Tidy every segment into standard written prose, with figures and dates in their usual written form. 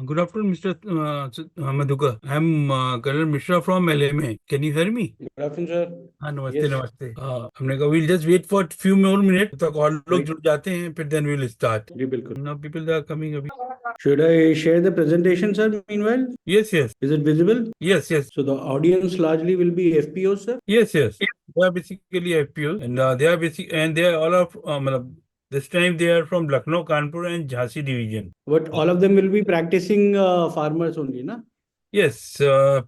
Good afternoon, Mr. Madhukar. I'm Colonel Mishra from LMA. Can you hear me? Good afternoon, sir. हाँ, नमस्ते Yes, नमस्ते। हमने कहा we'll just wait for few more minutes तक और लोग right. जुड़ जाते हैं, फिर then we'll start. जी बिल्कुल. Now people are coming अभी. Should I share the presentation, sir, meanwhile? Yes, yes, Is it visible? yes, yes, So the audience largely will be FPOs, sir. yes, yes. They are basically FPO and they are all of मतलब this time they are from Lucknow, Kanpur and Jhansi division. But all of them will be practicing farmers only, na? Yes,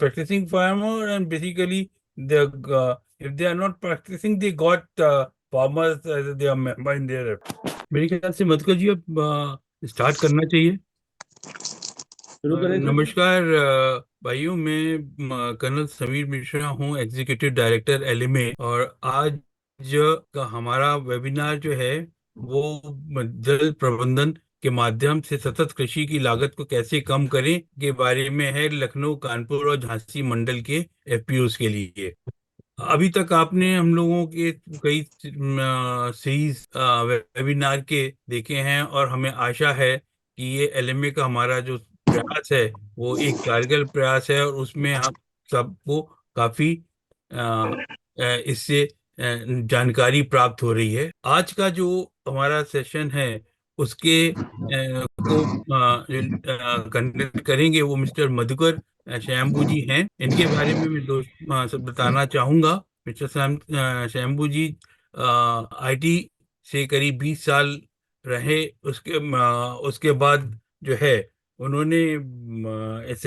practicing farmer and basically if they are not practicing, they got farmers as their member in their. मेरे ख्याल से मधुकर जी अब start करना चाहिए। शुरू करें, sir? नमस्कार भाइयों, मैं कर्नल समीर मिश्रा हूँ, एग्जीक्यूटिव डायरेक्टर एलएमए। और आज का हमारा वेबिनार जो है वो जल प्रबंधन के माध्यम से सतत कृषि की लागत को कैसे कम करें के बारे में है, लखनऊ, कानपुर और झांसी मंडल के एफपीओस के लिए। अभी तक आपने हम लोगों के कई सीरीज वेबिनार के देखे हैं और हमें आशा है कि ये एलएमए का हमारा जो प्रयास है वो एक कारगर प्रयास है और उसमें हम सबको काफी इससे जानकारी प्राप्त हो रही है। आज का जो हमारा सेशन है उसके को कंडक्ट करेंगे वो मिस्टर मधुकर शैम्बू जी हैं। इनके बारे में मैं दो सब बताना चाहूंगा। मिस्टर शैम्बू जी आईटी से करीब 20 साल रहे। उसके बाद जो है उन्होंने इस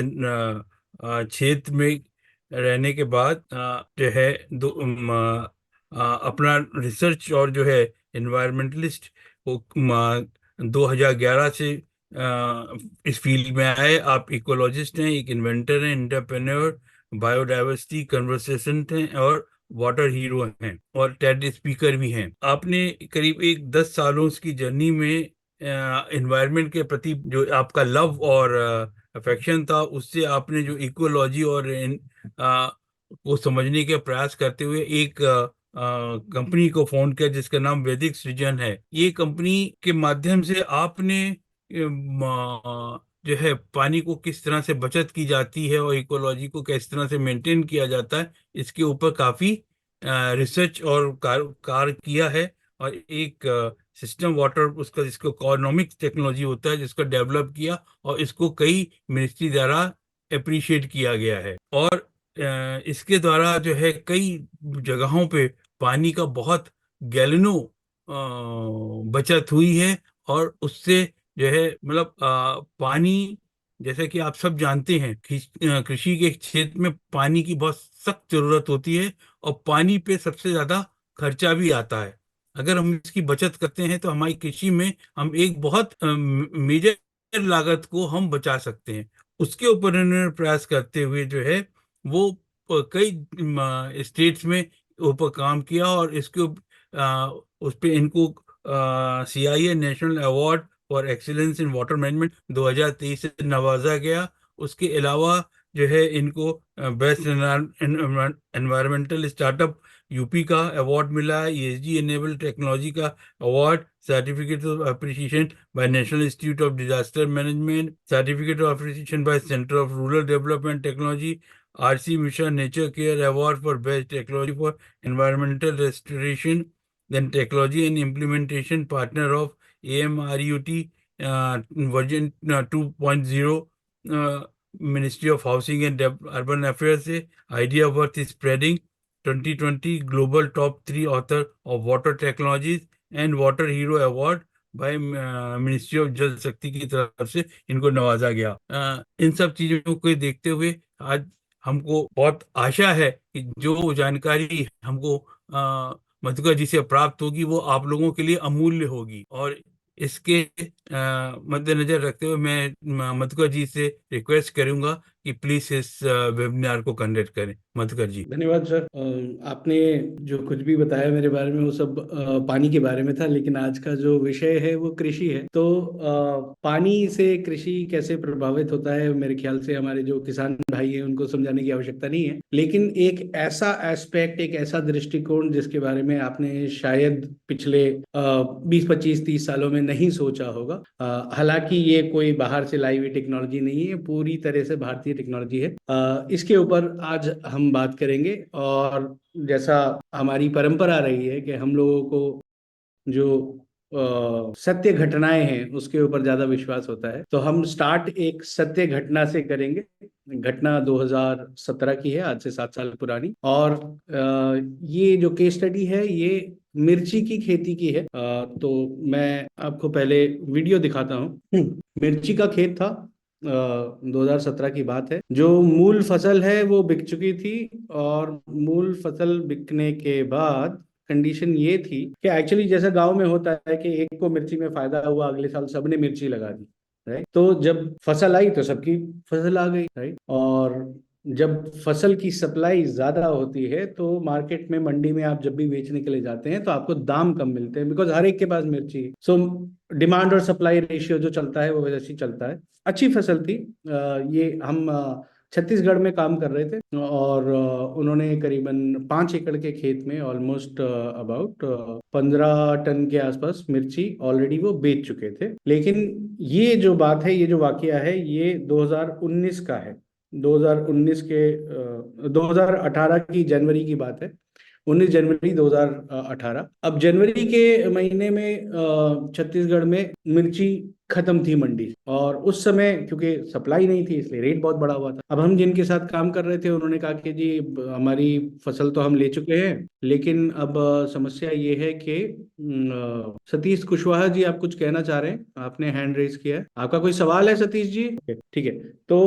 क्षेत्र में रहने के बाद जो है अपना रिसर्च और जो है एनवायरमेंटलिस्ट वो 2011 से इस फील्ड में आए। आप इकोलॉजिस्ट हैं, एक इन्वेंटर हैं, एंटरप्रेन्योर, बायोडाइवर्सिटी कन्वर्सेशन हैं और वाटर हीरो हैं और टेड स्पीकर भी हैं। आपने करीब 10 सालों की जर्नी में एनवायरनमेंट के प्रति जो आपका लव और अफेक्शन था, उससे आपने जो इकोलॉजी और को समझने के प्रयास करते हुए एक कंपनी को फाउंड किया जिसका नाम वैदिक सृजन है। ये कंपनी के माध्यम से आपने जो है पानी को किस तरह से बचत की जाती है और इकोलॉजी को किस तरह से मेंटेन किया जाता है, इसके ऊपर काफी रिसर्च और कार्य किया है। और एक सिस्टम वाटर उसका जिसको इकोनॉमिक टेक्नोलॉजी होता है जिसको डेवलप किया और इसको कई मिनिस्ट्री द्वारा अप्रिशिएट किया गया है। और इसके द्वारा जो है कई जगहों पे पानी का बहुत गैलनों बचत हुई है। और उससे जो है मतलब पानी, जैसे कि आप सब जानते हैं, कृषि के क्षेत्र में पानी की बहुत सख्त जरूरत होती है और पानी पे सबसे ज्यादा खर्चा भी आता है। अगर हम इसकी बचत करते हैं तो हमारी कृषि में हम एक बहुत मेजर लागत को हम बचा सकते हैं। उसके ऊपर इन्होंने प्रयास करते हुए जो है वो कई स्टेट्स में ऊपर काम किया और उस पे इनको CIA national award for excellence in water management 2023 से नवाजा गया। उसके अलावा जो है इनको बेस्ट एनवायरमेंटल स्टार्टअप यूपी का अवार्ड मिला है, ईएसजी एनेबल टेक्नोलॉजी का award, certificate of appreciation by National Institute of Disaster Management, certificate of appreciation by Centre of Rural Development Technology, RC Mishra nature care award for best technology for environmental restoration, then technology and implementation partner of AMRUT version 2.0, Ministry of Housing and Urban Affairs से idea worth spreading 2020 global top 3 author of water technologies and water hero award by ministry of जल शक्ति की तरफ से इनको नवाजा गया। इन सब चीजों को देखते हुए आज हमको बहुत आशा है कि जो जानकारी हमको मधुकर जी से प्राप्त होगी वो आप लोगों के लिए अमूल्य होगी। और इसके मद्देनजर रखते हुए मैं मधुकर जी से रिक्वेस्ट करूंगा कि प्लीज इस वेबिनार को कंडक्ट करें। मधुकर जी। धन्यवाद सर। आपने जो कुछ भी बताया मेरे बारे में वो सब पानी के बारे में था, लेकिन आज का जो विषय है वो कृषि है। तो पानी से कृषि कैसे प्रभावित होता है, मेरे ख्याल से हमारे जो किसान भाई हैं उनको समझाने की आवश्यकता नहीं है। लेकिन एक ऐसा एस्पेक्ट, एक ऐसा दृष्टिकोण जिसके बारे में आपने शायद पिछले 20 25 30 सालों में नहीं सोचा होगा। हालांकि ये कोई बाहर से लाई हुई टेक्नोलॉजी नहीं है, पूरी तरह से भारतीय टेक्नोलॉजी है। इसके ऊपर आज हम बात करेंगे। और जैसा हमारी परंपरा रही है कि हम लोगों को जो सत्य घटनाएं हैं उसके ऊपर ज्यादा विश्वास होता है, तो हम स्टार्ट एक सत्य घटना से करेंगे। घटना 2017 की है, आज से 7 साल पुरानी। और ये जो केस स्टडी है ये मिर्ची की खेती की है। तो मैं आपको पहले वीडियो दिखाता हूँ। मिर्ची का खेत था। 2017 की बात है। जो मूल फसल है वो बिक चुकी थी। और मूल फसल बिकने के बाद कंडीशन ये थी कि एक्चुअली जैसा गांव में होता है कि एक को मिर्ची में फायदा हुआ, अगले साल सबने मिर्ची लगा दी। राइट। तो जब फसल आई तो सबकी फसल आ गई। राइट। और जब फसल की सप्लाई ज्यादा होती है तो मार्केट में, मंडी में आप जब भी बेचने के लिए जाते हैं तो आपको दाम कम मिलते हैं, बिकॉज हर एक के पास मिर्ची है। सो डिमांड और सप्लाई रेशियो जो चलता है वो वैसे ही चलता है। अच्छी फसल थी। ये हम छत्तीसगढ़ में काम कर रहे थे। और उन्होंने करीबन 5 एकड़ के खेत में ऑलमोस्ट अबाउट 15 टन के आसपास मिर्ची ऑलरेडी वो बेच चुके थे। लेकिन ये जो बात है, ये जो वाकया है, ये 2019 का है। 2019 के 2018 की जनवरी की बात है। 19 जनवरी 2018। अब जनवरी के महीने में छत्तीसगढ़ में मिर्ची खत्म थी मंडी से। और उस समय क्योंकि सप्लाई नहीं थी इसलिए रेट बहुत बढ़ा हुआ था। अब हम जिनके साथ काम कर रहे थे उन्होंने कहा कि जी हमारी फसल तो हम ले चुके हैं, लेकिन अब समस्या ये है कि सतीश कुशवाहा जी आप कुछ कहना चाह रहे हैं, आपने हैंड रेज किया है, आपका कोई सवाल है सतीश जी? ठीक है। तो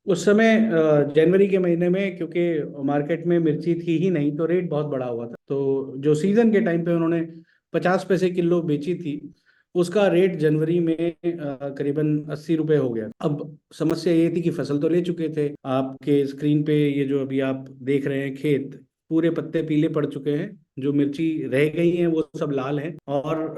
उस समय जनवरी के महीने में क्योंकि मार्केट में मिर्ची थी ही नहीं तो रेट बहुत बढ़ा हुआ था। तो जो सीजन के टाइम पे उन्होंने 50 पैसे किलो बेची थी, उसका रेट जनवरी में करीबन 80 रुपए हो गया। अब समस्या ये थी कि फसल तो ले चुके थे। आपके स्क्रीन पे ये जो अभी आप देख रहे हैं खेत, पूरे पत्ते पीले पड़ चुके हैं। जो मिर्ची रह गई हैं वो सब लाल हैं। और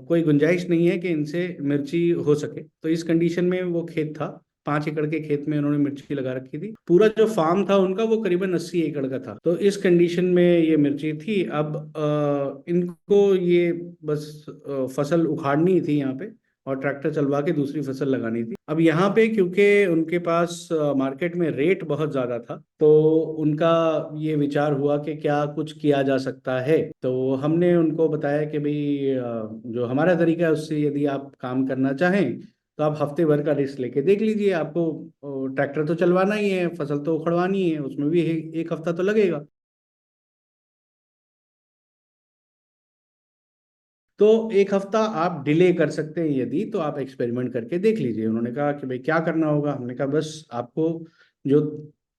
कोई गुंजाइश नहीं है कि इनसे मिर्ची हो सके। तो इस कंडीशन में वो खेत था। 5 एकड़ के खेत में उन्होंने मिर्ची लगा रखी थी। पूरा जो फार्म था उनका वो करीबन 80 एकड़ का था। तो इस कंडीशन में ये मिर्ची थी। अब इनको ये बस फसल उखाड़नी थी यहाँ पे, और ट्रैक्टर चलवा के दूसरी फसल लगानी थी। अब यहाँ पे क्योंकि उनके पास मार्केट में रेट बहुत ज्यादा था, तो उनका ये विचार हुआ कि क्या कुछ किया जा सकता है। तो हमने उनको बताया कि भाई जो हमारा तरीका है उससे यदि आप काम करना चाहें तो आप हफ्ते भर का रिस्क लेके देख लीजिए। आपको ट्रैक्टर तो चलवाना ही है, फसल तो उखड़वानी है, उसमें भी एक हफ्ता तो लगेगा। तो एक हफ्ता आप डिले कर सकते हैं यदि, तो आप एक्सपेरिमेंट करके देख लीजिए। उन्होंने कहा कि भाई क्या करना होगा। हमने कहा बस आपको जो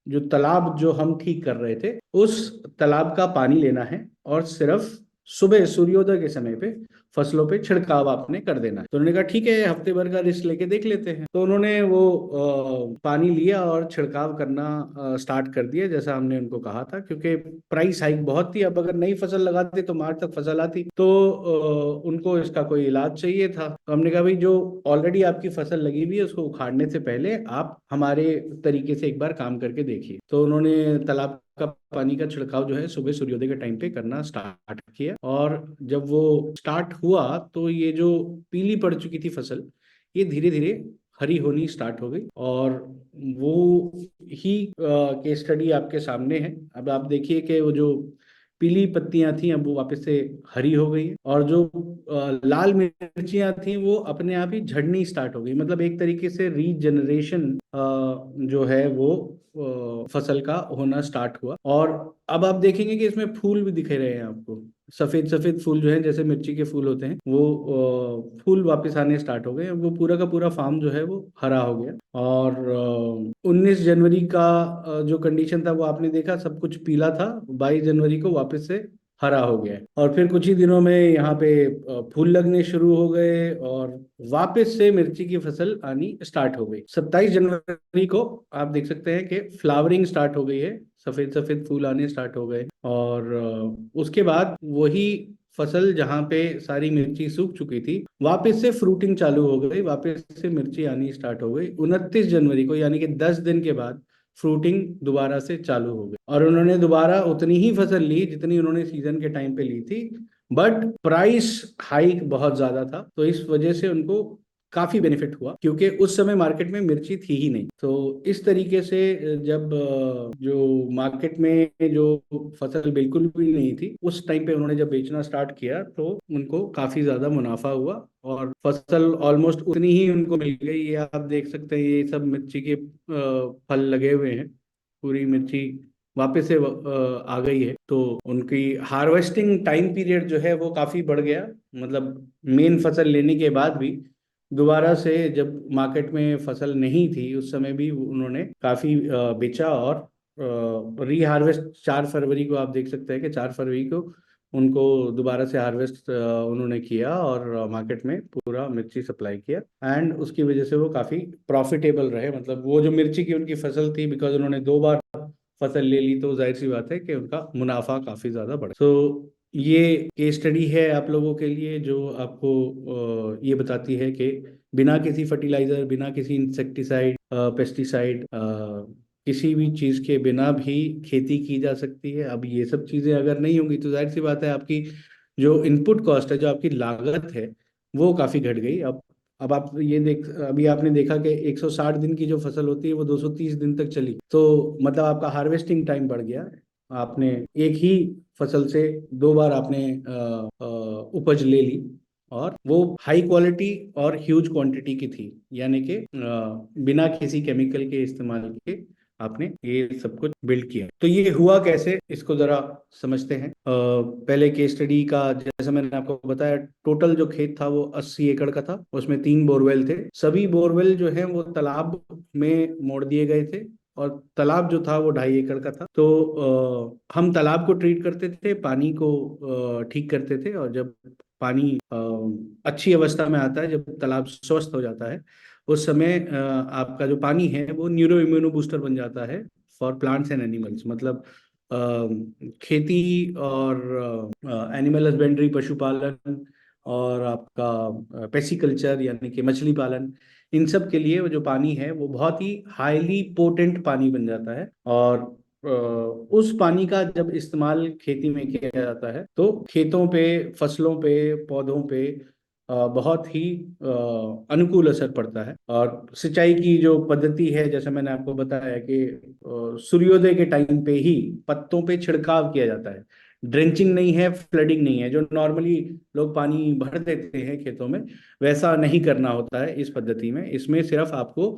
जो तालाब जो हम ठीक कर रहे थे उस तालाब का पानी लेना है और सिर्फ सुबह सूर्योदय के समय पे फसलों पे छिड़काव आपने कर देना है। तो उन्होंने कहा ठीक है, हफ्ते भर का रिस्क लेके देख लेते हैं। तो उन्होंने वो पानी लिया और छिड़काव करना स्टार्ट कर दिया जैसा हमने उनको कहा था। क्योंकि प्राइस हाइक बहुत थी, अब अगर नई फसल लगाते तो मार्च तक फसल आती, तो उनको इसका कोई इलाज चाहिए था। तो हमने कहा भाई जो ऑलरेडी आपकी फसल लगी हुई है उसको उखाड़ने से पहले आप हमारे तरीके से एक बार काम करके देखिए। तो उन्होंने तालाब का पानी का छिड़काव जो है सुबह सूर्योदय के टाइम पे करना स्टार्ट किया। और जब वो स्टार्ट हुआ तो ये जो पीली पड़ चुकी थी फसल, ये धीरे धीरे हरी होनी स्टार्ट हो गई। और वो ही केस स्टडी आपके सामने है। अब आप देखिए कि वो जो पीली पत्तियां थी अब वो वापस से हरी हो गई हैं। और जो लाल मिर्चियां थी वो अपने आप ही झड़नी स्टार्ट हो गई। मतलब एक तरीके से रीजनरेशन जो है वो फसल का होना स्टार्ट हुआ। और अब आप देखेंगे कि इसमें फूल भी दिखे रहे हैं आपको। सफेद सफेद फूल जो है जैसे मिर्ची के फूल होते हैं वो फूल वापस आने स्टार्ट हो गए। अब वो पूरा का पूरा फार्म जो है वो हरा हो गया। और 19 जनवरी का जो कंडीशन था वो आपने देखा, सब कुछ पीला था। 22 जनवरी को वापस से हरा हो गया है। और फिर कुछ ही दिनों में यहाँ पे फूल लगने शुरू हो गए और वापस से मिर्ची की फसल आनी स्टार्ट हो गई। 27 जनवरी को आप देख सकते हैं कि फ्लावरिंग स्टार्ट हो गई है, सफेद सफेद फूल आने स्टार्ट हो गए। और उसके बाद वही फसल जहाँ पे सारी मिर्ची सूख चुकी थी, वापस से फ्रूटिंग चालू हो गई, वापस से मिर्ची आनी स्टार्ट हो गई 29 जनवरी को, यानी कि 10 दिन के बाद फ्रूटिंग दोबारा से चालू हो गई। और उन्होंने दोबारा उतनी ही फसल ली जितनी उन्होंने सीजन के टाइम पे ली थी, बट प्राइस हाइक बहुत ज्यादा था, तो इस वजह से उनको काफी बेनिफिट हुआ, क्योंकि उस समय मार्केट में मिर्ची थी ही नहीं। तो इस तरीके से जब जो मार्केट में जो फसल बिल्कुल भी नहीं थी, उस टाइम पे उन्होंने जब बेचना स्टार्ट किया तो उनको काफी ज्यादा मुनाफा हुआ, और फसल ऑलमोस्ट उतनी ही उनको मिल गई। ये आप देख सकते हैं, ये सब मिर्ची के फल लगे हुए हैं, पूरी मिर्ची वापस से आ गई है। तो उनकी हार्वेस्टिंग टाइम पीरियड जो है वो काफी बढ़ गया, मतलब मेन फसल लेने के बाद भी दोबारा से जब मार्केट में फसल नहीं थी उस समय भी उन्होंने काफी बेचा। और री हार्वेस्ट 4 फरवरी को आप देख सकते हैं कि 4 फरवरी को उनको दोबारा से हार्वेस्ट उन्होंने किया और मार्केट में पूरा मिर्ची सप्लाई किया। एंड उसकी वजह से वो काफी प्रॉफिटेबल रहे, मतलब वो जो मिर्ची की उनकी फसल थी, बिकॉज उन्होंने 2 बार फसल ले ली, तो जाहिर सी बात है कि उनका मुनाफा काफी ज्यादा बढ़ा। तो ये केस स्टडी है आप लोगों के लिए, जो आपको ये बताती है कि बिना किसी फर्टिलाइजर, बिना किसी इंसेक्टिसाइड, पेस्टिसाइड, किसी भी चीज के बिना भी खेती की जा सकती है। अब ये सब चीजें अगर नहीं होंगी तो जाहिर सी बात है आपकी जो इनपुट कॉस्ट है, जो आपकी लागत है, वो काफी घट गई। अब आप ये देख, अभी आपने देखा कि 160 दिन की जो फसल होती है वो 230 दिन तक चली, तो मतलब आपका हार्वेस्टिंग टाइम बढ़ गया। आपने एक ही फसल से 2 बार आपने उपज ले ली, और वो हाई क्वालिटी और ह्यूज क्वांटिटी की थी, यानी कि बिना किसी केमिकल के इस्तेमाल के आपने ये सब कुछ बिल्ड किया। तो ये हुआ कैसे, इसको जरा समझते हैं। पहले केस स्टडी का, जैसा मैंने आपको बताया, टोटल जो खेत था वो 80 एकड़ का था, उसमें 3 बोरवेल थे। सभी बोरवेल जो है वो तालाब में मोड़ दिए गए थे, और तालाब जो था वो 2.5 एकड़ का था। तो हम तालाब को ट्रीट करते थे, पानी को ठीक करते थे, और जब पानी अच्छी अवस्था में आता है, जब तालाब स्वस्थ हो जाता है, उस समय आपका जो पानी है वो न्यूरो इम्यूनो बूस्टर बन जाता है फॉर प्लांट्स एंड एनिमल्स। मतलब खेती और एनिमल हस्बेंड्री, पशुपालन, और आपका पेसिकल्चर यानी कि मछली पालन, इन सब के लिए वो जो पानी है वो बहुत ही हाईली पोटेंट पानी बन जाता है। और उस पानी का जब इस्तेमाल खेती में किया जाता है तो खेतों पे, फसलों पे, पौधों पे बहुत ही अनुकूल असर पड़ता है। और सिंचाई की जो पद्धति है, जैसे मैंने आपको बताया कि सूर्योदय के टाइम पे ही पत्तों पे छिड़काव किया जाता है। ड्रेंचिंग नहीं है, फ्लडिंग नहीं है, जो नॉर्मली लोग पानी भर देते हैं खेतों में, वैसा नहीं करना होता है इस पद्धति में। इसमें सिर्फ आपको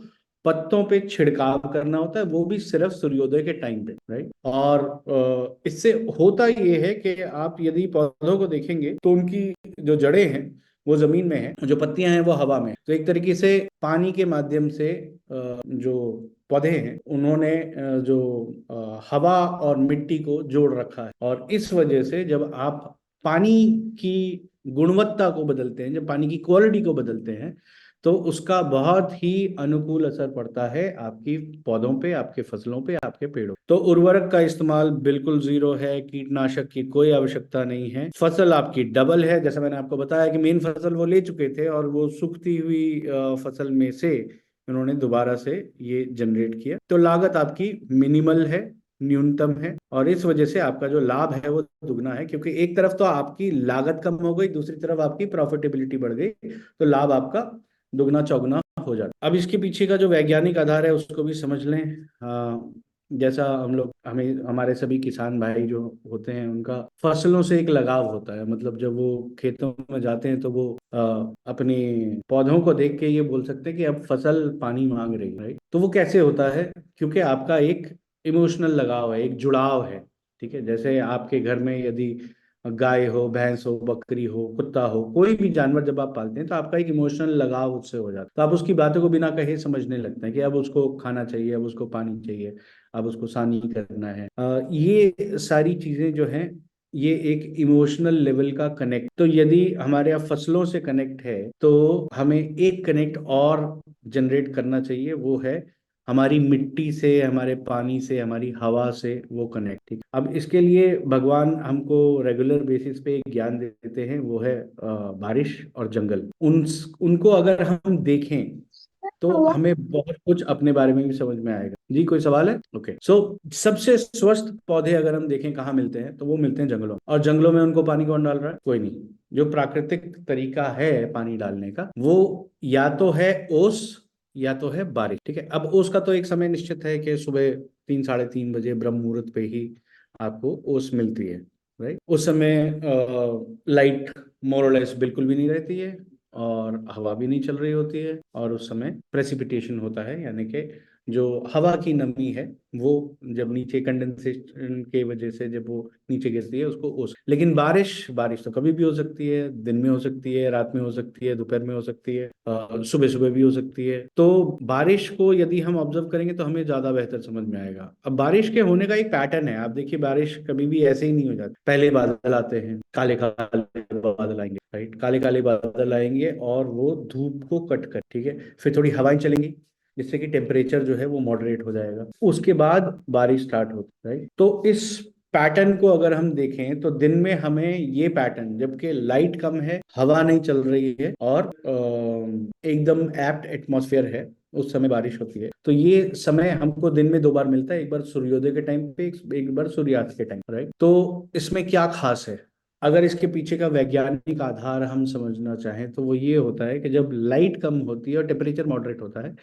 पत्तों पे छिड़काव करना होता है, वो भी सिर्फ सूर्योदय के टाइम पे, राइट। और इससे होता ये है कि आप यदि पौधों को देखेंगे तो उनकी जो जड़ें हैं वो जमीन में है, जो पत्तियां हैं वो हवा में है। तो एक तरीके से पानी के माध्यम से जो पौधे हैं उन्होंने जो हवा और मिट्टी को जोड़ रखा है। और इस वजह से जब आप पानी की गुणवत्ता को बदलते हैं, जब पानी की क्वालिटी को बदलते हैं, तो उसका बहुत ही अनुकूल असर पड़ता है आपकी पौधों पे, आपके फसलों पे, आपके पेड़ों। तो उर्वरक का इस्तेमाल बिल्कुल जीरो है, कीटनाशक की कोई आवश्यकता नहीं है। फसल आपकी डबल है, जैसा मैंने आपको बताया कि मेन फसल वो ले चुके थे, और वो सूखती हुई फसल में से उन्होंने दोबारा से ये जनरेट किया। तो लागत आपकी मिनिमल है, न्यूनतम है, और इस वजह से आपका जो लाभ है वो दुगना है, क्योंकि एक तरफ तो आपकी लागत कम हो गई, दूसरी तरफ आपकी प्रॉफिटेबिलिटी बढ़ गई, तो लाभ आपका दुगना चौगुना हो जाता। अब इसके पीछे का जो वैज्ञानिक आधार है उसको भी समझ लें। जैसा हम लोग, हमें, हमारे सभी किसान भाई जो होते हैं उनका फसलों से एक लगाव होता है, मतलब जब वो खेतों में जाते हैं तो वो अपने पौधों को देख के ये बोल सकते हैं कि अब फसल पानी मांग रही है, राइट। तो वो कैसे होता है, क्योंकि आपका एक इमोशनल लगाव है, एक जुड़ाव है। ठीक है, जैसे आपके घर में यदि गाय हो, भैंस हो, बकरी हो, कुत्ता हो, कोई भी जानवर जब आप पालते हैं तो आपका एक इमोशनल लगाव उससे हो जाता है, तो आप उसकी बातों को बिना कहे समझने लगते हैं कि अब उसको खाना चाहिए, अब उसको पानी चाहिए, अब उसको सानी करना है। ये सारी चीजें जो हैं, ये एक इमोशनल लेवल का कनेक्ट। तो यदि हमारे यहाँ फसलों से कनेक्ट है तो हमें एक कनेक्ट और जनरेट करना चाहिए, वो है हमारी मिट्टी से, हमारे पानी से, हमारी हवा से वो कनेक्ट। ठीक, अब इसके लिए भगवान हमको रेगुलर बेसिस पे एक ज्ञान देते हैं, वो है बारिश और जंगल। उनको अगर हम देखें तो हमें बहुत कुछ अपने बारे में भी समझ में आएगा। जी, कोई सवाल है? ओके, सो सबसे स्वस्थ पौधे अगर हम देखें कहाँ मिलते हैं, तो वो मिलते हैं जंगलों में। और जंगलों में उनको पानी कौन डाल रहा है? कोई नहीं। जो प्राकृतिक तरीका है पानी डालने का, वो या तो है ओस या तो है बारिश। ठीक है, अब ओस का तो एक समय निश्चित है कि सुबह 3 साढ़े 3 बजे ब्रह्म मुहूर्त पे ही आपको ओस मिलती है। राइट, उस समय लाइट मोरलेस बिल्कुल भी नहीं रहती है, और हवा भी नहीं चल रही होती है, और उस समय प्रेसिपिटेशन होता है, यानी कि जो हवा की नमी है वो जब नीचे कंडेंसेशन के वजह से जब वो नीचे गिरती है उसको ओस। लेकिन बारिश, बारिश तो कभी भी हो सकती है, दिन में हो सकती है, रात में हो सकती है, दोपहर में हो सकती है, सुबह सुबह भी हो सकती है। तो बारिश को यदि हम ऑब्जर्व करेंगे तो हमें ज्यादा बेहतर समझ में आएगा। अब बारिश के होने का एक पैटर्न है, आप देखिए बारिश कभी भी ऐसे ही नहीं हो जाती। पहले बादल आते हैं, काले काले बादल आएंगे, राइट, काले काले बादल आएंगे और वो धूप को कट कर, ठीक है, फिर थोड़ी हवाएं चलेंगी जिससे कि टेम्परेचर जो है वो मॉडरेट हो जाएगा, उसके बाद बारिश स्टार्ट होती है, राइट। तो इस पैटर्न को अगर हम देखें तो दिन में हमें ये पैटर्न, जबकि लाइट कम है, हवा नहीं चल रही है और एकदम एप्ट एटमॉस्फेयर है, उस समय बारिश होती है। तो ये समय हमको दिन में 2 बार मिलता है, एक बार सूर्योदय के टाइम पे, एक बार सूर्यास्त के टाइम, राइट। तो इसमें क्या खास है? अगर इसके पीछे का वैज्ञानिक आधार हम समझना चाहें तो वो ये होता है कि जब लाइट कम होती है और टेम्परेचर मॉडरेट होता है,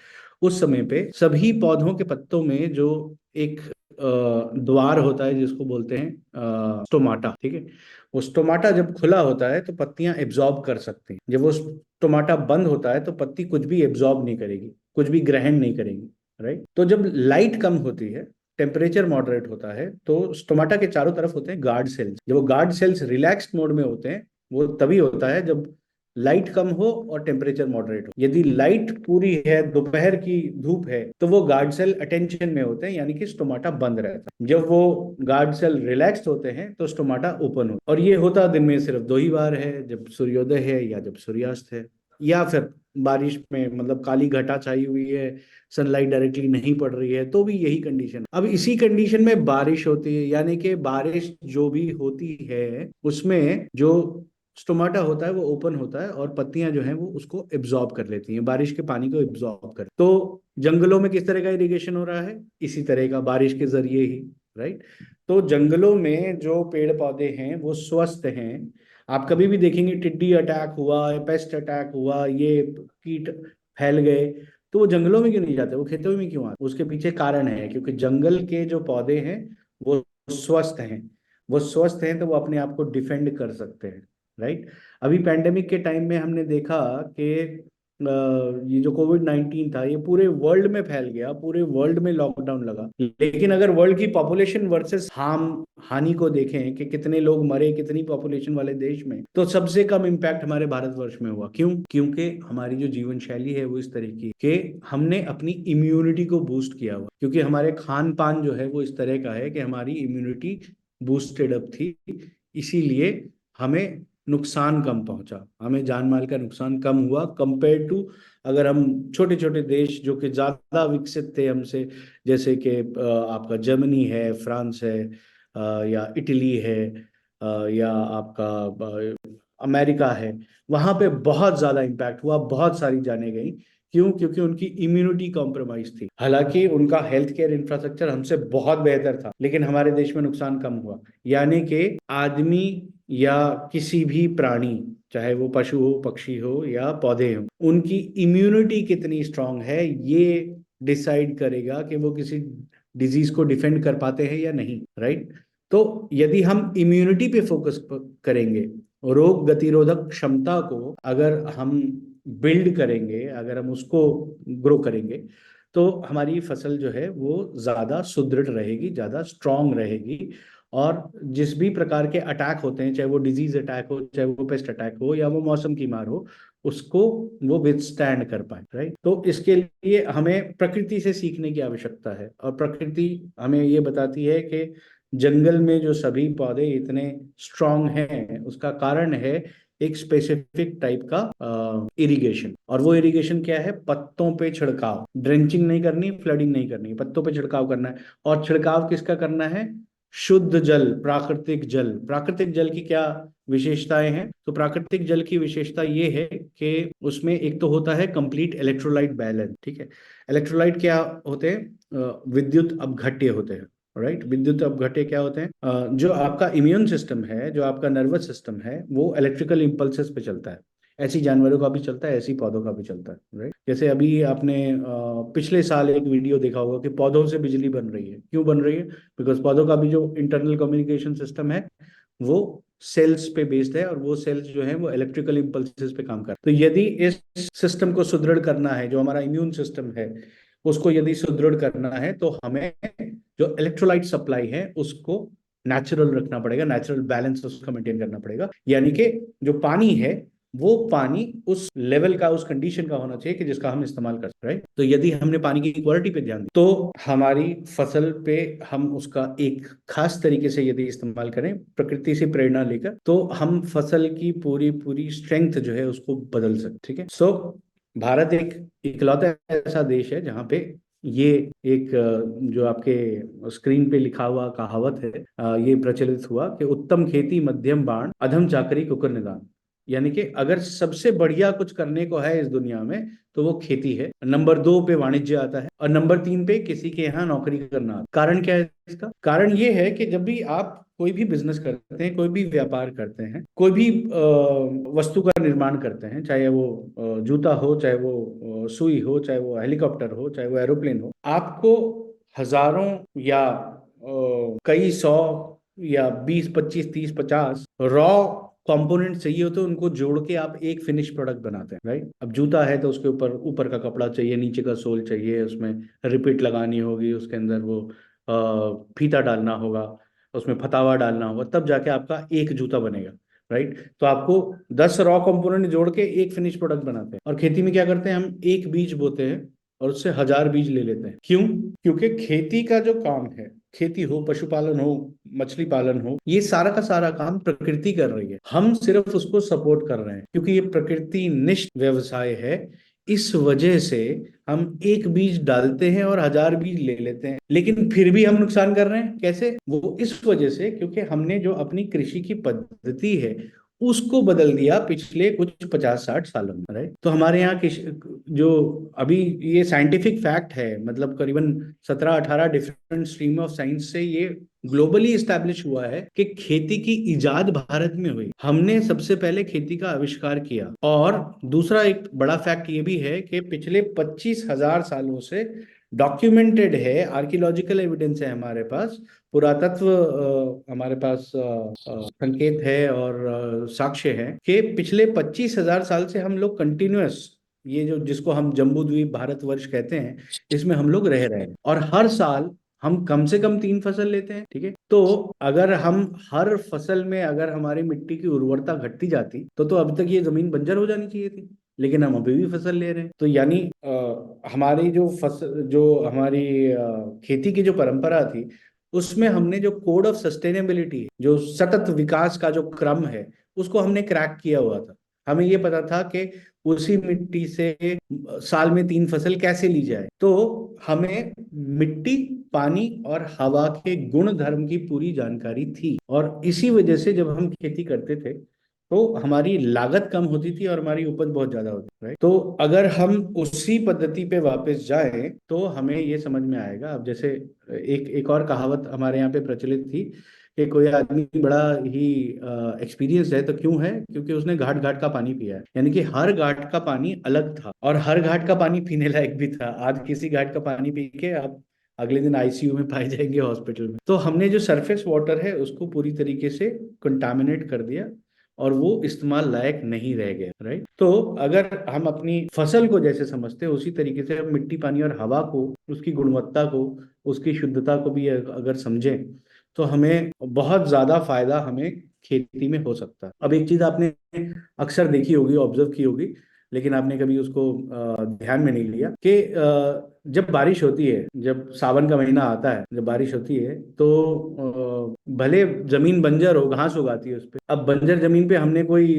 उस समय पे सभी पौधों के पत्तों में जो एक द्वार होता है जिसको बोलते हैं स्टोमाटा, ठीक है, वो स्टोमाटा जब खुला होता है तो पत्तियां एब्जॉर्ब कर सकती हैं। जब वो स्टोमाटा बंद होता है तो पत्ती कुछ भी एब्जॉर्ब नहीं करेगी, कुछ भी ग्रहण नहीं करेगी, राइट। तो जब लाइट कम होती है, टेम्परेचर मॉडरेट होता है, तो स्टोमाटा के चारों तरफ होते हैं गार्ड सेल्स। जब वो गार्ड सेल्स रिलैक्स्ड मोड में होते हैं, वो तभी होता है जब लाइट कम हो और टेम्परेचर मॉडरेट हो। यदि लाइट पूरी है, दोपहर की धूप है, तो वो गार्ड सेल अटेंशन में होते हैं, यानी कि स्टोमाटा बंद रहता है। जब वो गार्ड सेल रिलैक्स्ड होते हैं तो स्टोमाटा ओपन होता है। और ये होता दिन में सिर्फ 2 ही बार है, जब सूर्योदय है या जब सूर्यास्त है, या फिर बारिश में, मतलब काली घटा छाई हुई है, सनलाइट डायरेक्टली नहीं पड़ रही है, तो भी यही कंडीशन। अब इसी कंडीशन में बारिश होती है, यानी कि बारिश जो भी होती है उसमें जो स्टोमाटा होता है वो ओपन होता है और पत्तियां जो हैं वो उसको एब्जॉर्ब कर लेती हैं, बारिश के पानी को एब्जॉर्ब कर। तो जंगलों में किस तरह का इरिगेशन हो रहा है? इसी तरह का, बारिश के जरिए ही, राइट। तो जंगलों में जो पेड़ पौधे हैं वो स्वस्थ हैं। आप कभी भी देखेंगे टिड्डी अटैक हुआ, पेस्ट अटैक हुआ, ये कीट फैल गए, तो वो जंगलों में क्यों नहीं जाते, वो खेतों में क्यों आते? उसके पीछे कारण है, क्योंकि जंगल के जो पौधे हैं वो स्वस्थ हैं। वो स्वस्थ हैं तो वो अपने आप को डिफेंड कर सकते हैं, राइट। अभी पैंडेमिक के टाइम में हमने देखा कि ये जो कोविड-19 था ये पूरे वर्ल्ड में फैल गया, पूरे वर्ल्ड में लॉकडाउन लगा। लेकिन अगर वर्ल्ड की पॉपुलेशन वर्सेस हानि को देखें कि कितने लोग मरे कितनी पॉपुलेशन वाले देश में, तो सबसे कम इम्पैक्ट हमारे भारतवर्ष में हुआ। क्यों? क्योंकि हमारी जो जीवन शैली है वो इस तरह की कि हमने अपनी इम्यूनिटी को बूस्ट किया हुआ, क्योंकि हमारे खान पान जो है वो इस तरह का है कि हमारी इम्यूनिटी बूस्टेड अप थी। इसीलिए हमें नुकसान कम पहुंचा, हमें जान माल का नुकसान कम हुआ कंपेयर टू अगर हम छोटे छोटे देश जो कि ज्यादा विकसित थे हमसे, जैसे कि आपका जर्मनी है, फ्रांस है, या इटली है, या आपका अमेरिका है, वहां पे बहुत ज्यादा इम्पैक्ट हुआ, बहुत सारी जाने गई। क्यों? क्योंकि उनकी इम्यूनिटी कॉम्प्रोमाइज थी। हालांकि उनका हेल्थ केयर इंफ्रास्ट्रक्चर हमसे बहुत बेहतर था, लेकिन हमारे देश में नुकसान कम हुआ। यानी कि आदमी या किसी भी प्राणी, चाहे वो पशु हो, पक्षी हो या पौधे हो, उनकी इम्यूनिटी कितनी स्ट्रांग है ये डिसाइड करेगा कि वो किसी डिजीज को डिफेंड कर पाते हैं या नहीं, राइट। तो यदि हम इम्यूनिटी पे फोकस करेंगे, रोग प्रतिरोधक क्षमता को अगर हम बिल्ड करेंगे, अगर हम उसको ग्रो करेंगे, तो हमारी फसल जो है वो ज्यादा सुदृढ़ रहेगी, ज्यादा स्ट्रांग रहेगी। और जिस भी प्रकार के अटैक होते हैं, चाहे वो डिजीज अटैक हो, चाहे वो पेस्ट अटैक हो, या वो मौसम की मार हो, उसको वो विथस्टैंड कर पाए, राइट। तो इसके लिए हमें प्रकृति से सीखने की आवश्यकता है, और प्रकृति हमें ये बताती है कि जंगल में जो सभी पौधे इतने स्ट्रांग हैं, उसका कारण है एक स्पेसिफिक टाइप का इरिगेशन। और वो इरिगेशन क्या है? पत्तों पे छिड़काव। ड्रेंचिंग नहीं करनी, फ्लडिंग नहीं करनी, पत्तों पे छिड़काव करना है। और छिड़काव किसका करना है? शुद्ध जल, प्राकृतिक जल। प्राकृतिक जल की क्या विशेषताएं हैं? तो प्राकृतिक जल की विशेषता ये है कि उसमें एक तो होता है कंप्लीट इलेक्ट्रोलाइट बैलेंस। ठीक है, इलेक्ट्रोलाइट क्या होते हैं? विद्युत अपघट्य होते हैं। राइट, विद्युत अपघट्य क्या होते हैं? जो आपका इम्यून सिस्टम है, जो आपका नर्वस सिस्टम है, वो इलेक्ट्रिकल इम्पल्सेस पे चलता है। ऐसी जानवरों का भी चलता है, ऐसी पौधों का भी चलता है। राइट, जैसे अभी आपने पिछले साल एक वीडियो देखा होगा कि पौधों से बिजली बन रही है। क्यों बन रही है? बिकॉज पौधों का भी जो इंटरनल कम्युनिकेशन सिस्टम है वो सेल्स पे बेस्ड है, और वो सेल्स जो है वो इलेक्ट्रिकल इम्पल्सेस पे काम करते हैं। तो यदि इस सिस्टम को सुदृढ़ करना है, जो हमारा इम्यून सिस्टम है उसको यदि सुदृढ़ करना है, तो हमें जो इलेक्ट्रोलाइट सप्लाई है उसको नेचुरल रखना पड़ेगा, नेचुरल बैलेंस उसका मेंटेन करना पड़ेगा। यानी कि जो पानी है वो पानी उस लेवल का, उस कंडीशन का होना चाहिए कि जिसका हम इस्तेमाल कर सकते हैं। राइट, तो यदि हमने पानी की क्वालिटी पे ध्यान दिया तो हमारी फसल पे हम उसका एक खास तरीके से यदि इस्तेमाल करें, प्रकृति से प्रेरणा लेकर, तो हम फसल की पूरी पूरी स्ट्रेंथ जो है उसको बदल सकते। ठीक है, सो भारत एक इकलौता ऐसा देश है जहाँ पे ये एक जो आपके स्क्रीन पे लिखा हुआ कहावत है, ये प्रचलित हुआ कि उत्तम खेती मध्यम बाण, अधम चाकरी कुकर निदान। यानी कि अगर सबसे बढ़िया कुछ करने को है इस दुनिया में तो वो खेती है। नंबर 2 पे वाणिज्य आता है, और नंबर 3 पे किसी के यहाँ नौकरी करना आता है। कारण क्या है इसका? कारण ये है कि जब भी आप कोई भी बिजनेस करते हैं, कोई भी व्यापार करते हैं, कोई भी वस्तु का निर्माण करते हैं, चाहे वो जूता हो, चाहे वो सुई हो, चाहे वो हेलीकॉप्टर हो, चाहे वो एरोप्लेन हो, आपको हजारों या कई सौ या 20 25 30 50 रॉ कंपोनेंट चाहिए होते हैं, उनको जोड़ के आप एक फिनिश प्रोडक्ट बनाते हैं। राइट, अब जूता है तो उसके ऊपर ऊपर का कपड़ा चाहिए, नीचे का सोल चाहिए, उसमें रिपीट लगानी होगी, उसके अंदर वो फीता डालना होगा, उसमें फतावा डालना होगा, तब जाके आपका एक जूता बनेगा। राइट, तो आपको 10 रॉ कंपोनेंट जोड़ के एक फिनिश प्रोडक्ट बनाते हैं। और खेती में क्या करते हैं? हम एक बीज बोते हैं और उससे 1000 बीज ले लेते हैं। क्यों? क्योंकि खेती का जो काम है, खेती हो, पशुपालन हो, मछली पालन हो, ये सारा का सारा काम प्रकृति कर रही है, हम सिर्फ उसको सपोर्ट कर रहे हैं। क्योंकि ये प्रकृति निष्ठ व्यवसाय है, इस वजह से हम एक बीज डालते हैं और 1000 बीज ले लेते हैं, लेकिन फिर भी हम नुकसान कर रहे हैं। कैसे? वो इस वजह से क्योंकि हमने जो अपनी कृषि की पद्धति है उसको बदल दिया पिछले कुछ 50 60 सालों में। राइट, तो हमारे यहाँ जो अभी ये साइंटिफिक फैक्ट है, मतलब करीबन 17 18 डिफरेंट स्ट्रीम ऑफ साइंस से ये ग्लोबली इस्टेब्लिश हुआ है कि खेती की इजाद भारत में हुई। हमने सबसे पहले खेती का आविष्कार किया। और दूसरा एक बड़ा फैक्ट ये भी है कि पिछले 25,000 सालों से डॉक्यूमेंटेड है, आर्कियोलॉजिकल एविडेंस है हमारे पास, पुरातत्व हमारे पास संकेत है और साक्ष्य है कि पिछले 25,000 साल से हम लोग कंटिन्यूअस, ये जो जिसको हम जम्बू द्वीप भारतवर्ष कहते हैं, इसमें हम लोग रह रहे हैं, और हर साल हम कम से कम 3 फसल लेते हैं। ठीक है, तो अगर हम हर फसल में अगर हमारी मिट्टी की उर्वरता घटती जाती तो अब तक ये जमीन बंजर हो जानी चाहिए थी, लेकिन हम अभी भी फसल ले रहे हैं। तो यानी हमारी जो फसल, जो हमारी खेती की जो परंपरा थी, उसमें हमने जो कोड ऑफ सस्टेनेबिलिटी, जो सतत विकास का जो क्रम है, उसको हमने क्रैक किया हुआ था। हमें ये पता था कि उसी मिट्टी से साल में 3 फसल कैसे ली जाए। तो हमें मिट्टी, पानी और हवा के गुण धर्म की पूरी जानकारी थी, और इसी वजह से जब हम खेती करते थे तो हमारी लागत कम होती थी और हमारी उपज बहुत ज्यादा होती थी। राइट, तो अगर हम उसी पद्धति पे वापस जाएं तो हमें ये समझ में आएगा। अब जैसे एक एक और कहावत हमारे यहाँ पे प्रचलित थी कि कोई आदमी बड़ा ही एक्सपीरियंस है तो क्यों है? क्योंकि उसने घाट घाट का पानी पिया है। यानी कि हर घाट का पानी अलग था, और हर घाट का पानी पीने लायक भी था। आज किसी घाट का पानी पी के आप अगले दिन आईसीयू में पाए जाएंगे, हॉस्पिटल में। तो हमने जो सरफेस वाटर है उसको पूरी तरीके से कंटामिनेट कर दिया, और वो इस्तेमाल लायक नहीं रह गया। राइट, तो अगर हम अपनी फसल को जैसे समझते हैं उसी तरीके से हम मिट्टी, पानी और हवा को, उसकी गुणवत्ता को, उसकी शुद्धता को भी अगर समझें तो हमें बहुत ज्यादा फायदा हमें खेती में हो सकता है। अब एक चीज आपने अक्सर देखी होगी, ऑब्जर्व की होगी, लेकिन आपने कभी उसको ध्यान में नहीं लिया कि जब बारिश होती है, जब सावन का महीना आता है, जब बारिश होती है तो भले जमीन बंजर हो, घास उगाती है उस पे। अब बंजर जमीन पे हमने कोई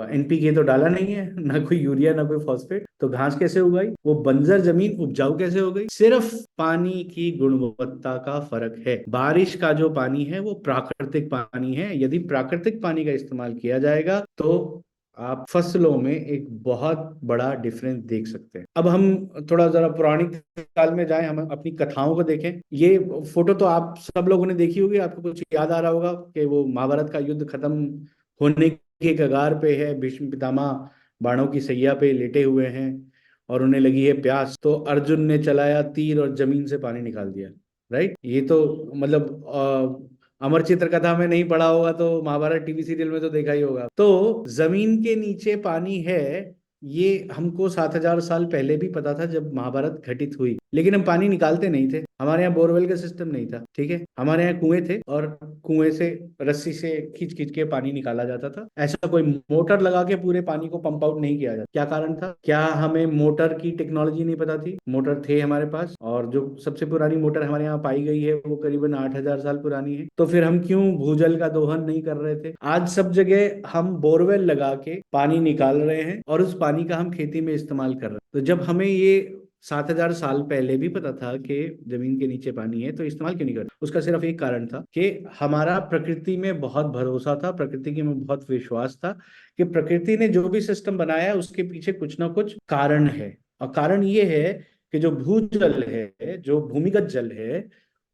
एनपीके तो डाला नहीं है, ना कोई यूरिया ना कोई फॉस्फेट, तो घास कैसे उगाई? वो बंजर जमीन उपजाऊ कैसे हो गई? सिर्फ पानी की गुणवत्ता का फर्क है। बारिश का जो पानी है वो प्राकृतिक पानी है। यदि प्राकृतिक पानी का इस्तेमाल किया जाएगा तो आप फसलों में एक बहुत बड़ा डिफरेंस देख सकते हैं। अब हम थोड़ा जरा पौराणिक काल में जाएं, हम अपनी कथाओं को देखें। ये फोटो तो आप सब लोगों ने देखी होगी, आपको कुछ याद आ रहा होगा कि वो महाभारत का युद्ध खत्म होने के कगार पे है, भीष्म पितामह बाणों की सैया पे लेटे हुए हैं और उन्हें लगी है प्यास, तो अर्जुन ने चलाया तीर और जमीन से पानी निकाल दिया। राइट? ये तो मतलब अमर चित्र कथा में नहीं पढ़ा होगा तो महाभारत टीवी सीरियल में तो देखा ही होगा। तो जमीन के नीचे पानी है, ये हमको 7,000 साल पहले भी पता था जब महाभारत घटित हुई, लेकिन हम पानी निकालते नहीं थे। हमारे यहाँ बोरवेल का सिस्टम नहीं था, ठीक है, हमारे यहाँ कुएं थे और कुएं से रस्सी से खींच खींच के पानी निकाला जाता था। ऐसा कोई मोटर लगा के पूरे पानी को पंप आउट नहीं किया जाता। क्या कारण था? क्या हमें मोटर की टेक्नोलॉजी नहीं पता थी? मोटर थे हमारे पास, और जो सबसे पुरानी मोटर हमारे यहाँ पाई गई है वो करीबन 8,000 साल पुरानी है। तो फिर हम क्यों भूजल का दोहन नहीं कर रहे थे? आज सब जगह हम बोरवेल लगा के पानी निकाल रहे हैं और उस पानी का हम खेती में इस्तेमाल कर रहे हैं। तो जब हमें ये 7,000 साल पहले भी पता था कि जमीन के नीचे पानी है, तो इस्तेमाल क्यों नहीं करते? उसका सिर्फ एक कारण था कि हमारा प्रकृति में बहुत भरोसा था, प्रकृति के में बहुत विश्वास था कि प्रकृति ने जो भी सिस्टम बनाया है उसके पीछे कुछ ना कुछ कारण है। और कारण ये है कि जो भूजल है, जो भूमिगत जल है,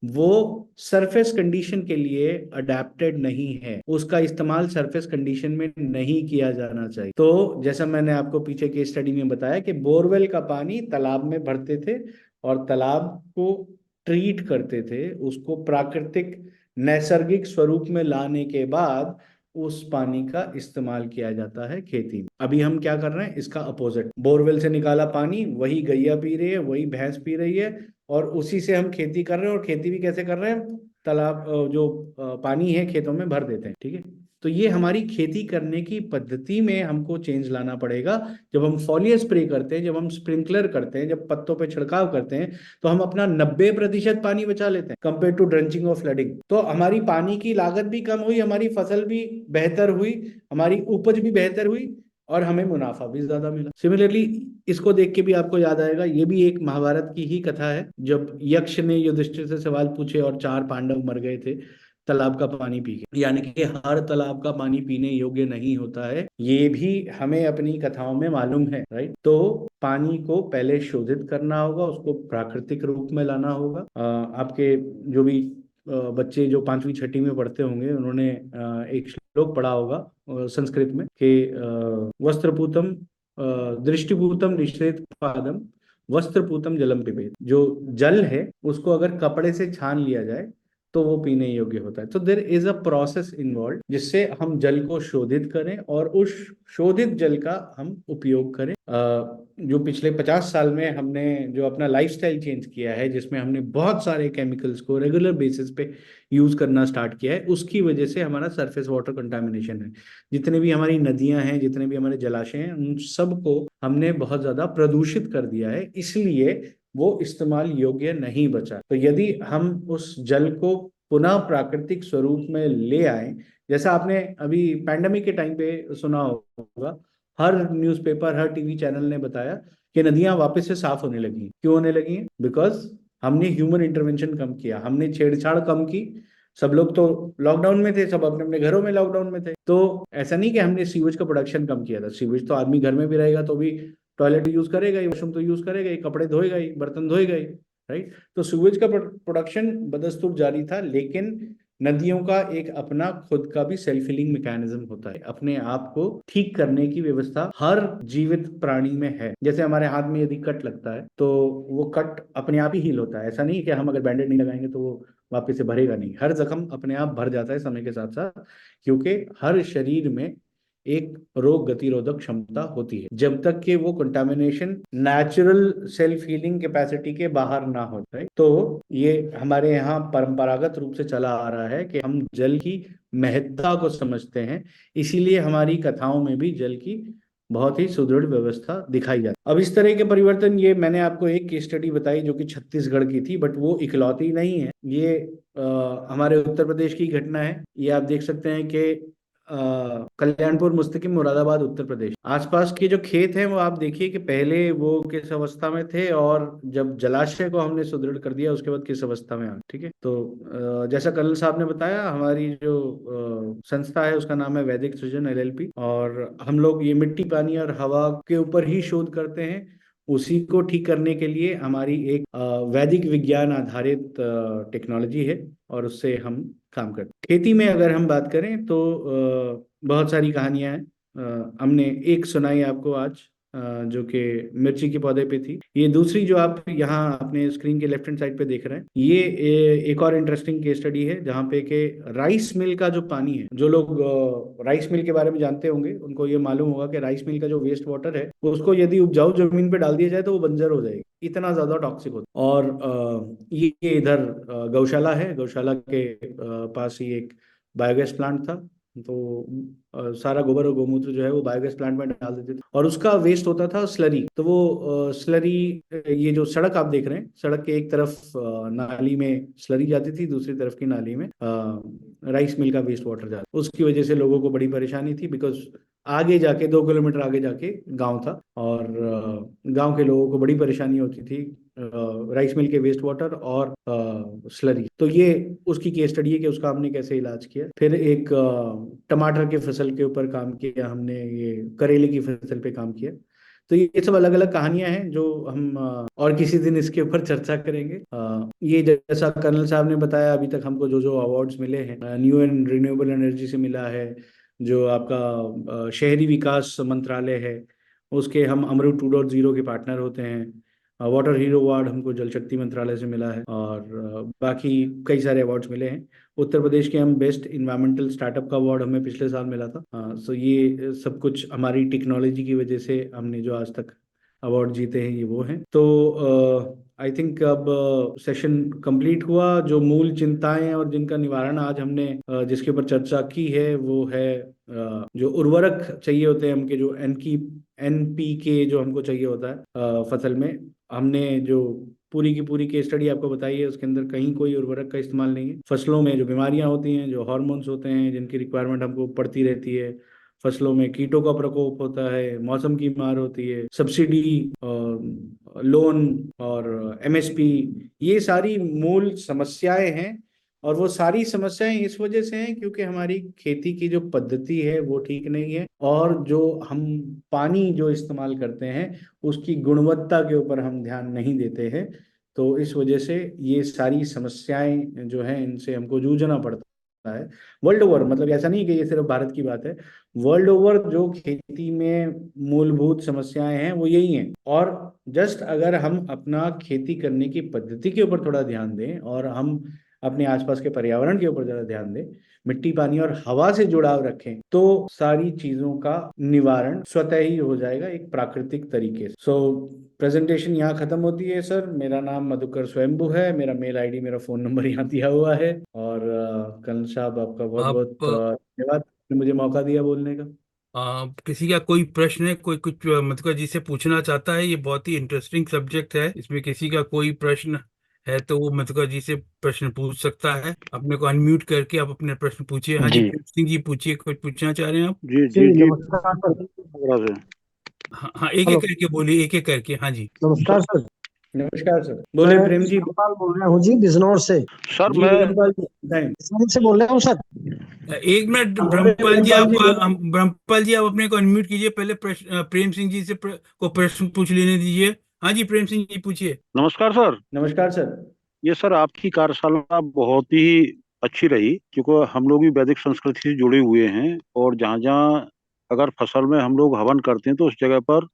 वो सरफेस कंडीशन के लिए अडेप्टेड नहीं है। उसका इस्तेमाल सरफेस कंडीशन में नहीं किया जाना चाहिए। तो जैसा मैंने आपको पीछे के स्टडी में बताया कि बोरवेल का पानी तालाब में भरते थे और तालाब को ट्रीट करते थे, उसको प्राकृतिक नैसर्गिक स्वरूप में लाने के बाद उस पानी का इस्तेमाल किया जाता है खेती में। अभी हम क्या कर रहे हैं? इसका अपोजिट। बोरवेल से निकाला पानी वही गैया पी रही है, वही भैंस पी रही है, और उसी से हम खेती कर रहे हैं। और खेती भी कैसे कर रहे हैं? तालाब जो पानी है खेतों में भर देते हैं, ठीक है। तो ये हमारी खेती करने की पद्धति में हमको चेंज लाना पड़ेगा। जब हम फॉलियर स्प्रे करते हैं, जब हम स्प्रिंकलर करते हैं, जब पत्तों पे छिड़काव करते हैं, तो हम अपना 90% पानी बचा लेते हैं कंपेयर टू ड्रेंचिंग और फ्लडिंग। तो हमारी पानी की लागत भी कम हुई, हमारी फसल भी बेहतर हुई, हमारी उपज भी बेहतर हुई और हमें मुनाफा भी ज्यादा मिला। सिमिलरली इसको देख के भी आपको याद आएगा, ये भी एक महाभारत की ही कथा है, जब यक्ष ने युधिष्ठिर से सवाल पूछे और 4 पांडव मर गए थे तालाब का पानी पी के। यानी कि हर तालाब का पानी पीने योग्य नहीं होता है, ये भी हमें अपनी कथाओं में मालूम है। राइट? तो पानी को पहले शोधित करना होगा, उसको प्राकृतिक रूप में लाना होगा। आपके जो भी बच्चे जो 5वीं 6वीं में पढ़ते होंगे, उन्होंने एक श्लोक पढ़ा होगा संस्कृत में कि वस्त्रपूतम दृष्टिपूतम निश्रेत पादम वस्त्रपूतम जलम पिबेत। जो जल है उसको अगर कपड़े से छान लिया जाए तो वो पीने योग्य होता है। तो there is a process involve जिससे हम जल को शोधित करें और उस शोधित जल का हम उपयोग करें। जो पिछले 50 साल में हमने जो अपना लाइफस्टाइल चेंज किया है, जिसमें हमने बहुत सारे केमिकल्स को रेगुलर बेसिस पे यूज करना स्टार्ट किया है, उसकी वजह से हमारा सरफेस वाटर कंटामिनेशन है। जितने भी हमारी नदियां हैं, जितने भी हमारे जलाशय हैं, उन सबको हमने बहुत ज्यादा प्रदूषित कर दिया है, इसलिए वो इस्तेमाल योग्य नहीं बचा। तो यदि हम उस जल को पुनः प्राकृतिक स्वरूप में ले आए, जैसा आपने अभी पैंडेमिक के टाइम पे सुना होगा, हर न्यूज़पेपर हर टीवी चैनल ने बताया कि नदियां वापस से साफ होने लगी। क्यों होने लगी? बिकॉज हमने ह्यूमन इंटरवेंशन कम किया, हमने छेड़छाड़ कम की। सब लोग तो लॉकडाउन में थे, सब अपने अपने घरों में लॉकडाउन में थे, तो ऐसा नहीं कि हमने सीवेज का प्रोडक्शन कम किया था। सीवेज तो आदमी घर में भी रहेगा तो भी टॉयलेट यूज करेगा ही, वॉशरूम तो यूज करेगा ही, कपड़े धोएगा ही, बर्तन धोएगा ही। राइट? तो सीवेज का प्रोडक्शन बदस्तूर जारी था, लेकिन नदियों का एक अपना खुद का भी सेल्फ हीलिंग मैकेनिज्म होता है। अपने आप को ठीक करने की व्यवस्था हर जीवित प्राणी में है। जैसे हमारे हाथ में यदि कट लगता है तो वो कट अपने आप ही हील होता है। ऐसा नहीं कि हम अगर बैंडेड नहीं लगाएंगे तो वो वापस से भरेगा नहीं। हर जख्म अपने आप भर जाता है समय के साथ साथ, क्योंकि हर शरीर में एक रोग गतिरोधक क्षमता होती है, जब तक कि वो contamination natural self healing capacity के बाहर ना हो जाए। तो ये हमारे यहाँ परंपरागत रूप से चला आ रहा है कि हम जल की महत्ता को समझते हैं, इसीलिए हमारी कथाओं में भी जल की बहुत ज्यादा महत्ता है। जैसे आपने अभी पैंडेमिक के टाइम पे सुना होगा, हर न्यूज़पेपर हर टीवी चैनल ने बताया कि नदियां वापस से साफ होने लगी। क्यों होने लगी? बिकॉज हमने ह्यूमन इंटरवेंशन कम किया, हमने छेड़छाड़ कम की। जो पिछले 50 साल में हमने जो अपना लाइफस्टाइल चेंज किया है, जिसमें हमने बहुत सारे केमिकल्स को रेगुलर बेसिस पे यूज करना स्टार्ट किया है, उसकी वजह से हमारा सरफेस वाटर कंटामिनेशन है। बहुत ही सुदृढ़ व्यवस्था दिखाई जाती है। अब इस तरह के परिवर्तन, ये मैंने आपको एक केस स्टडी बताई जो कि छत्तीसगढ़ की थी, बट वो इकलौती नहीं है। ये हमारे उत्तर प्रदेश की घटना है। ये आप देख सकते हैं कि कल्याणपुर मुस्तकिम मुरादाबाद उत्तर प्रदेश, आसपास के जो खेत हैं वो आप देखिए कि पहले वो किस अवस्था में थे, और जब जलाशय को हमने सुदृढ़ कर दिया उसके बाद किस अवस्था में आ। ठीक है, तो जैसा कर्नल साहब ने बताया, हमारी जो संस्था है उसका नाम है वैदिक सृजन LLP, और हम लोग ये मिट्टी पानी और हवा के ऊपर ही शोध करते हैं। उसी को ठीक करने के लिए हमारी एक वैदिक विज्ञान आधारित टेक्नोलॉजी है, और उससे हम काम करते हैं। खेती में अगर हम बात करें तो बहुत सारी कहानियां हैं। हमने एक सुनाई आपको आज, जो कि मिर्ची के पौधे पे थी। ये दूसरी जो आप यहाँ अपने स्क्रीन के लेफ्ट हैंड साइड पे देख रहे हैं, ये एक और इंटरेस्टिंग केस स्टडी है, जहाँ पे के राइस मिल का जो पानी है, जो लोग राइस मिल के बारे में जानते होंगे उनको ये मालूम होगा कि राइस मिल का जो वेस्ट वाटर है, उसको यदि उपजाऊ जमीन पे डाल दिया जाए तो वो बंजर हो जाएगी, इतना ज्यादा टॉक्सिक होता है। और ये इधर गौशाला है, गौशाला के पास ही एक बायोगैस प्लांट था। तो सारा गोबर और गोमूत्र जो है वो बायोगैस प्लांट में डाल देते थे, और उसका वेस्ट होता था स्लरी। तो वो स्लरी, ये जो सड़क आप देख रहे हैं, सड़क के एक तरफ नाली में स्लरी जाती थी, दूसरी तरफ की नाली में राइस मिल का वेस्ट वाटर जाता। उसकी वजह से लोगों को बड़ी परेशानी थी, बिकॉज आगे जाके 2 किलोमीटर आगे जाके गांव था, और गांव के लोगों को बड़ी परेशानी होती थी राइस मिल के वेस्ट वाटर और स्लरी। तो ये उसकी केस स्टडी है कि उसका हमने कैसे इलाज किया। फिर एक टमाटर के फसल के ऊपर काम किया हमने, ये करेले की फसल पे काम किया। तो ये सब अलग अलग कहानियां हैं जो हम और किसी दिन इसके ऊपर चर्चा करेंगे। ये जैसा कर्नल साहब ने बताया, अभी तक हमको जो जो अवार्ड्स मिले हैं, न्यू एंड रिन्यूएबल एनर्जी से मिला है, जो आपका शहरी विकास मंत्रालय है उसके हम अमरूद 2.0 के पार्टनर होते हैं। वाटर हीरो अवार्ड हमको जल शक्ति मंत्रालय से मिला है, और बाकी कई सारे अवार्ड्स मिले हैं। उत्तर प्रदेश के हम बेस्ट इन्वायरमेंटल स्टार्टअप का अवार्ड हमें पिछले साल मिला था। सो ये सब कुछ हमारी टेक्नोलॉजी की वजह से हमने जो आज तक अवार्ड जीते हैं ये वो हैं। तो आई थिंक अब सेशन कंप्लीट हुआ। जो मूल चिंताएं और जिनका निवारण आज हमने जिसके ऊपर चर्चा की है वो है जो उर्वरक चाहिए होते हैं हमके, जो NPK जो हमको चाहिए होता है फसल में। हमने जो पूरी की पूरी केस स्टडी आपको बताई है, उसके अंदर कहीं कोई उर्वरक का इस्तेमाल नहीं है। फसलों में जो बीमारियां होती हैं, जो हार्मोन्स होते हैं जिनकी रिक्वायरमेंट हमको पड़ती रहती है, फसलों में कीटों का प्रकोप होता है, मौसम की मार होती है, सब्सिडी, लोन और MSP, ये सारी मूल समस्याएं हैं। और वो सारी समस्याएं इस वजह से हैं क्योंकि हमारी खेती की जो पद्धति है वो ठीक नहीं है, और जो हम पानी जो इस्तेमाल करते हैं उसकी गुणवत्ता के ऊपर हम ध्यान नहीं देते हैं। तो इस वजह से ये सारी समस्याएं जो हैं इनसे हमको जूझना पड़ता है वर्ल्ड ओवर। मतलब ऐसा नहीं कि ये सिर्फ भारत की बात है, वर्ल्ड ओवर जो खेती में मूलभूत समस्याएं हैं वो यही हैं। और जस्ट अगर हम अपना खेती करने की पद्धति के ऊपर थोड़ा ध्यान दें, और हम अपने आसपास के पर्यावरण के ऊपर जरा ध्यान दें, मिट्टी पानी और हवा से जुड़ाव रखें, तो सारी चीजों का निवारण स्वतः ही हो जाएगा एक प्राकृतिक तरीके से। सो प्रेजेंटेशन यहाँ खत्म होती है सर। मेरा नाम मधुकर स्वयंभू है, मेरा मेल ID, मेरा फोन नंबर यहाँ दिया हुआ है। और कर्नल साहब आपका बहुत आप बहुत धन्यवाद, आपने मुझे मौका दिया बोलने का। किसी का कोई प्रश्न है, कोई कुछ मतलब जिसे पूछना चाहता है? ये बहुत ही इंटरेस्टिंग सब्जेक्ट है, इसमें किसी का कोई प्रश्न है तो वो मतलब जी से प्रश्न पूछ सकता है। अपने को अनम्यूट करके आप अपने प्रश्न पूछिए। हाँ जी, जी प्रेम सिंह जी पूछिए, कुछ पूछना चाह रहे हैं आप? जी जी जी जी नमस्कार सर। नगरा से। हाँ हाँ, एक एक हेलो, करके बोलिए, एक एक करके। हाँ जी। नमस्कार सर। नमस्कार सर, मैं बोले प्रेम जी। धर्मपाल बोल रहा हूँ जी, बिजनौर से। सर जी मैं विक्रमपाल जी बताएं। बिजनौर से बोल रहा हूँ सर। एक मिनट बोले ब्रह्मपाल जी, विक्रमपाल आप जी बोले। ब्रह्मपाल जी आप अपने को अनम्यूट कीजिए। पहले प्रेम सिंह जी से को प्रश्न पूछ लेने दीजिए। हाँ जी, प्रेम सिंह जी पूछिए। नमस्कार सर। नमस्कार सर। ये सर आपकी कार्यशाला बहुत ही अच्छी रही, क्योंकि हम लोग भी वैदिक संस्कृति से जुड़े हुए हैं, और जहाँ जहाँ अगर फसल में हम लोग हवन करते हैं तो उस जगह पर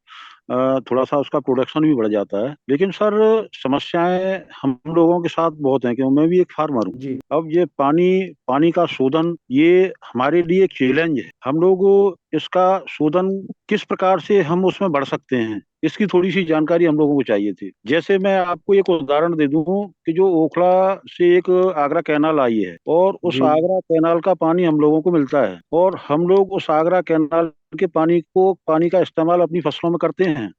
थोड़ा सा उसका प्रोडक्शन भी बढ़ जाता है। लेकिन सर समस्याएं हम लोगों के साथ बहुत हैं, क्योंकि मैं भी एक फार्मर हूँ। जी अब ये पानी पानी का शोधन ये हमारे लिए एक चैलेंज है। हम लोग इसका शोधन किस प्रकार से हम उसमें बढ़ सकते हैं, इसकी थोड़ी सी जानकारी हम लोगों को चाहिए थी। जैसे मैं आपको एक उदाहरण दे दूं कि जो ओखला से एक आगरा कैनाल आई है, और उस जी आगरा कैनाल का पानी हम लोगों को मिलता है, और हम लोग उस आगरा कैनाल के पानी का इस्तेमाल अपनी फसलों में करते हैं।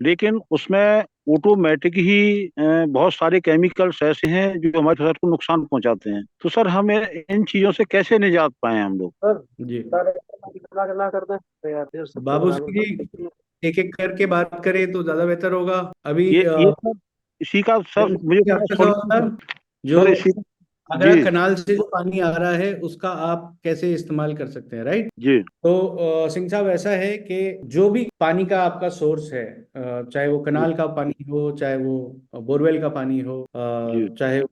लेकिन उसमें ऑटोमेटिक ही बहुत सारे केमिकल्स ऐसे हैं जो हमारी फसल को नुकसान पहुंचाते हैं। तो सर हमें इन चीजों से कैसे निजात पाए हम लोग? सर जी कितना कितना कर दें तो यार ये सबके बाबू बराबर सिंह कर जी, एक एक करके बात करें तो ज्यादा बेहतर होगा। अभी ये सर इसी का सर मुझे थोड़ा आपका सॉल्यूशन सवाल था जो सर इसी आगरा जी कनाल से जो पानी आ रहा है उसका आप कैसे इस्तेमाल कर सकते हैं, राइट? जी तो सिंह साहब, ऐसा है कि जो भी पानी का आपका सोर्स है, चाहे वो जी कनाल का पानी हो, चाहे वो बोरवेल का पानी हो, जी चाहे वो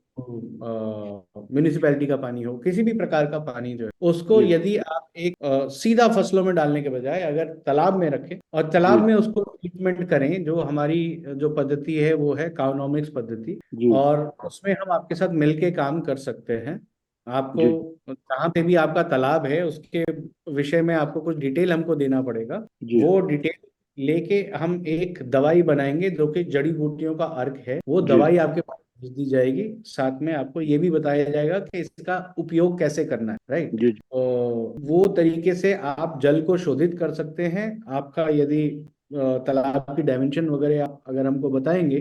म्यूनिसिपैलिटी का पानी हो, किसी भी प्रकार का पानी जो है उसको जी यदि आप एक सीधा फसलों में डालने के बजाय अगर तालाब में रखें और तालाब जी में उसको ट्रीटमेंट करें, जो हमारी जो पद्धति है वो है काउनोमिक्स पद्धति, जी और उसमें हम आपके साथ मिलके काम कर सकते हैं। आपको जी जहाँ पे भी आपका तालाब है उसके विषय में आपको कुछ डिटेल हमको देना पड़ेगा। जी वो डिटेल लेके हम एक दवाई बनाएंगे जो कि जड़ी बूटियों का अर्क है। वो जी दवाई आपके पास भेज दी जाएगी, साथ में आपको ये भी बताया जाएगा कि इसका उपयोग कैसे करना है, राइट? जी वो तरीके से आप जल को शोधित कर सकते हैं। आपका यदि तालाब की डायमेंशन वगैरह आप अगर हमको बताएंगे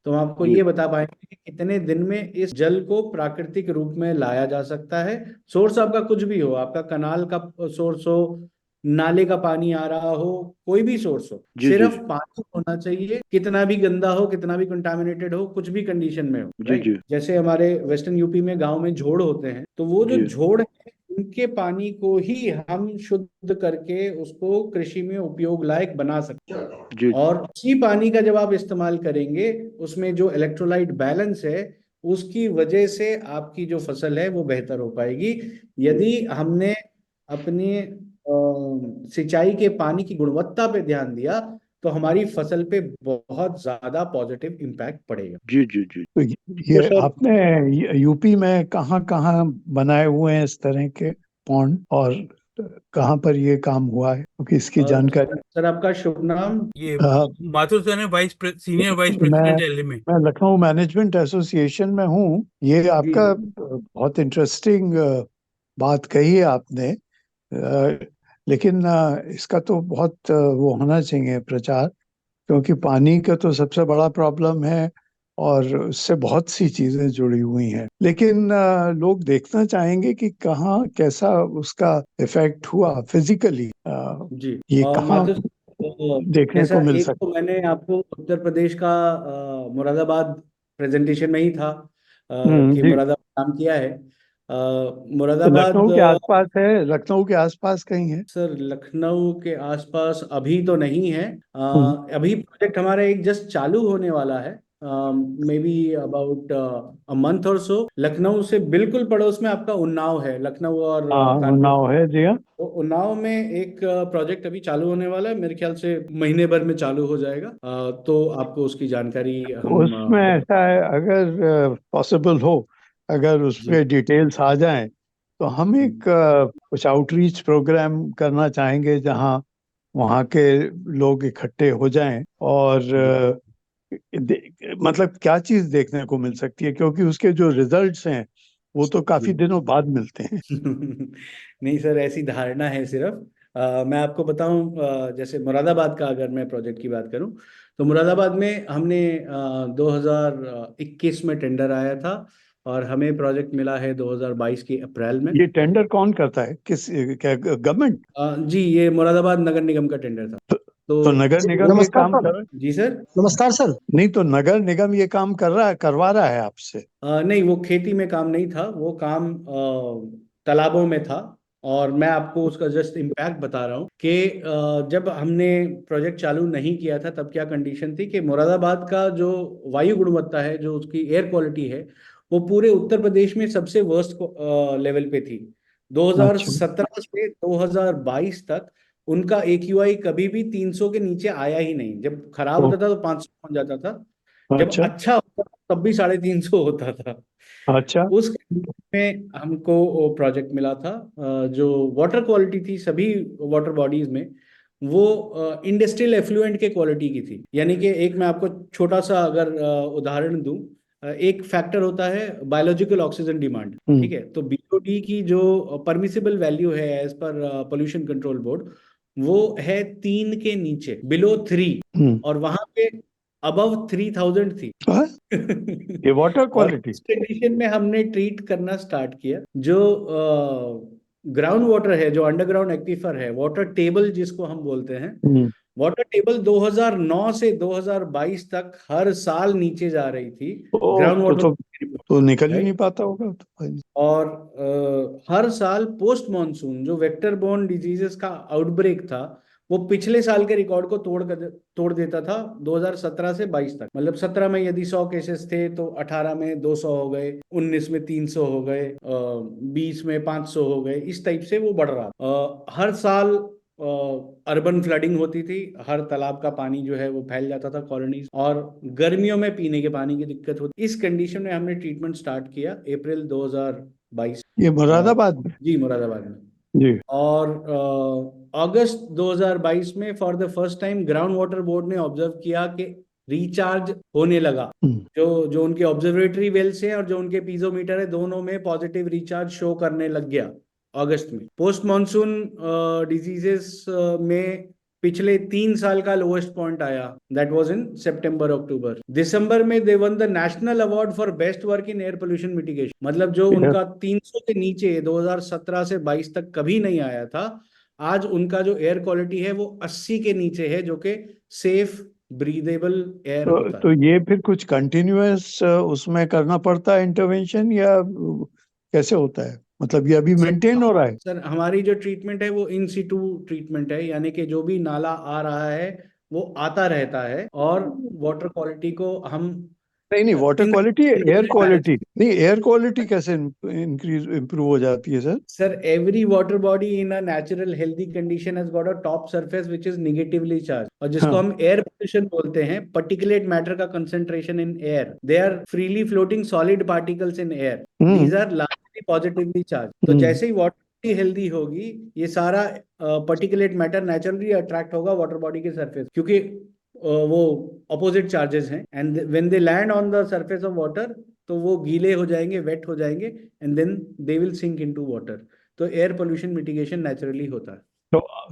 तो हम आपको जी ये बता पाएंगे कि कितने दिन में इस जल को प्राकृतिक रूप में लाया जा सकता है। सोर्स आपका कुछ भी हो, आपका कनाल का सोर्स हो, नाले का पानी आ रहा हो, कोई भी सोर्स हो, जी जी सिर्फ पानी होना चाहिए। कितना भी गंदा हो, कितना भी कंटामिनेटेड हो, कुछ भी कंडीशन में हो, जी राइट? जी जैसे हमारे वेस्टर्न यूपी में गांव में झोड़ होते हैं, तो वो जो जी झोड़ है उनके पानी को ही हम शुद्ध करके उसको कृषि में उपयोग लायक बना सकते हैं। जी और उसी पानी का जब आप इस्तेमाल करेंगे, उसमें जो इलेक्ट्रोलाइट बैलेंस है उसकी वजह से आपकी जो फसल है वो बेहतर हो पाएगी। यदि हमने अपने सिंचाई के पानी की गुणवत्ता पे ध्यान दिया तो हमारी फसल पे बहुत ज्यादा पॉजिटिव इम्पैक्ट पड़ेगा। जी जी जी तो तो ये सर आपने यूपी में कहाँ कहाँ बनाए हुए हैं इस तरह के पॉन्ड, और कहाँ पर ये काम हुआ है, क्योंकि इसकी जानकारी सर आपका शुभ नाम? ये अ, माथुर सर है, सीनियर वाइस मैं प्रेसिडेंट एल में। मैं लखनऊ मैनेजमेंट एसोसिएशन में हूँ। ये जी आपका जी बहुत इंटरेस्टिंग बात कही है आपने। लेकिन इसका तो बहुत वो होना चाहिए प्रचार, क्योंकि पानी का तो सबसे बड़ा प्रॉब्लम है और उससे बहुत सी चीजें जुड़ी हुई हैं। लेकिन लोग देखना चाहेंगे कि कहाँ कैसा उसका इफेक्ट हुआ फिजिकली, जी। ये और कहाँ माथुर, देखने जैसा को मिल एक सकता। तो मैंने आपको उत्तर प्रदेश का मुरादाबाद प्रेजेंटेशन में ही था कि जी। मुरादाबाद काम किया है। तो मुरादाबाद लखनऊ के आसपास है, लखनऊ के आसपास कहीं है? सर लखनऊ के आसपास अभी तो नहीं है। हम्म। अभी प्रोजेक्ट हमारा एक जस्ट चालू होने वाला है, may be about a month और सो। लखनऊ से बिल्कुल पड़ोस में आपका उन्नाव है, लखनऊ और हाँ, कानपुर। उन्नाव है जी हाँ। तो उन्नाव में एक प्रोजेक्ट अभी चालू होने वाला है, मेरे ख्याल से महीने भर में चालू हो जाएगा। तो आपको उसकी जानकारी हम उसमें ऐसा है, अगर पॉसिबल हो, अगर उस जी पे डिटेल्स आ जाएं, तो हम हम्म, एक कुछ आउटरीच प्रोग्राम करना चाहेंगे जहां वहाँ के लोग इकट्ठे हो जाएं, और जी मतलब क्या चीज देखने को मिल सकती है, क्योंकि उसके जो रिजल्ट्स हैं वो तो काफी जी दिनों बाद मिलते हैं। नहीं सर, ऐसी धारणा है सिर्फ। मैं आपको बताऊं, जैसे मुरादाबाद का अगर मैं प्रोजेक्ट की बात करूं तो मुरादाबाद में हमने 2021 में टेंडर आया था और हमें प्रोजेक्ट मिला है 2022 की अप्रैल में। ये टेंडर कौन करता है, किस क्या गवर्नमेंट? जी, ये मुरादाबाद नगर निगम का टेंडर था। तो तो नगर निगम ये नमस्कार काम सर। कर रहा है? जी सर। नमस्कार सर। नहीं, तो नगर निगम ये काम कर रहा है, करवा रहा है आपसे? नहीं, वो खेती में काम नहीं था, वो काम तालाबों में था। और मैं आपको उसका जस्ट इम्पैक्ट बता रहा हूँ कि जब हमने प्रोजेक्ट चालू नहीं किया था तब क्या कंडीशन थी कि मुरादाबाद का जो वायु गुणवत्ता है, जो उसकी एयर क्वालिटी है, वो पूरे उत्तर प्रदेश में सबसे वर्स्ट लेवल पे थी। अच्छा 2017 से 2022 तक उनका AQI कभी भी 300 के नीचे आया ही नहीं। जब खराब ओ, होता था तो 500 पहुंच जाता था। जब अच्छा अच्छा होता था तब भी 350 होता था। अच्छा। उस में हमको वो प्रोजेक्ट मिला था, जो वाटर क्वालिटी थी सभी वाटर बॉडीज में, वो इंडस्ट्रियल एफ्लुएंट के क्वालिटी की थी। यानी कि एक मैं आपको छोटा सा अगर उदाहरण दूं, एक फैक्टर होता है बायोलॉजिकल ऑक्सीजन डिमांड, ठीक है। तो बीओडी की जो परमिसिबल वैल्यू है as per pollution control board, वो है 3 के नीचे, बिलो 3, और वहां पे अबव 3000 थी। ये वाटर और क्वालिटी। इस कंडीशन में हमने ट्रीट करना स्टार्ट किया। जो ग्राउंड वाटर है, जो अंडरग्राउंड एक्वीफर है, वाटर टेबल जिसको हम बोलते हैं, वाटर टेबल 2009 से 2022 तक हर साल नीचे जा रही थी ग्राउंड वाटर, तो निकल ही राइट। नहीं पाता होगा तो। और हर साल पोस्ट मॉनसून जो वेक्टर बोर्न डिजीजेस का आउटब्रेक था, वो पिछले साल के रिकॉर्ड को तोड़ देता था 2017 से 22 तक। मतलब 17 में यदि 100 केसेस थे तो 18 में 200 हो गए, 19 में 300 हो गए, 20 में 500 हो गए, इस टाइप से वो बढ़ रहा। हर साल अर्बन फ्लडिंग होती थी, हर तालाब का पानी जो है वो फैल जाता था कॉलोनीज, और गर्मियों में पीने के पानी की दिक्कत होती। इस कंडीशन में हमने ट्रीटमेंट स्टार्ट किया अप्रैल 2022। ये मुरादाबाद में? जी, मुरादाबाद में। जी। और अगस्त 2022 में for the first time ground water board ने ऑब्जर्व किया कि रिचार्ज होने लगा। जो जो उनके ऑब्जर्वेटरी वेल्स हैं और जो उनके पीजोमीटर है, दोनों में पॉजिटिव रिचार्ज शो करने लग गया अगस्त में। पोस्ट मॉनसून डिजीजेस में पिछले 3 साल का लोएस्ट पॉइंट आया, that was in September October. दिसंबर में they won the national award for best work in air pollution mitigation. मतलब जो उनका 300 के नीचे 2017 से 22 तक कभी नहीं आया था, आज उनका जो एयर क्वालिटी है वो 80 के नीचे है, जो कि सेफ ब्रीदेबल एयर होता है। तो ये फिर कुछ कंटिन्यूअस उसमें करना पड़ता है इंटरवेंशन, या कैसे होता है? मतलब ये अभी मेंटेन हो रहा है? सर हमारी जो ट्रीटमेंट है वो इन सीटू ट्रीटमेंट है, यानी कि जो भी नाला आ रहा है वो आता रहता है, और वाटर क्वालिटी को हम नहीं, water in quality, air quality manage. नहीं, एयर क्वालिटी कैसे इंक्रीज इम्प्रूव हो जाती है sir? Sir, every water body in a natural healthy condition has got a top surface which is negatively charged, और जिसको हम एयर पोल्यूशन बोलते हैं। पर्टिकुलेट मैटर का concentration in air, they are freely floating solid particles in air, these are largely positively charge. तो जैसे ही water healthy होगी, ये सारा पर्टिकुलेट मैटर नेचुरली अट्रैक्ट होगा वाटर बॉडी के सरफेस, क्योंकि वो अपोजिट चार्जेस हैं, and when they land on the surface of water, तो वो गीले हो जाएंगे, वेट हो जाएंगे, and then they will sink into water. तो एयर पोल्यूशन मिटिगेशन नेचुरली होता है।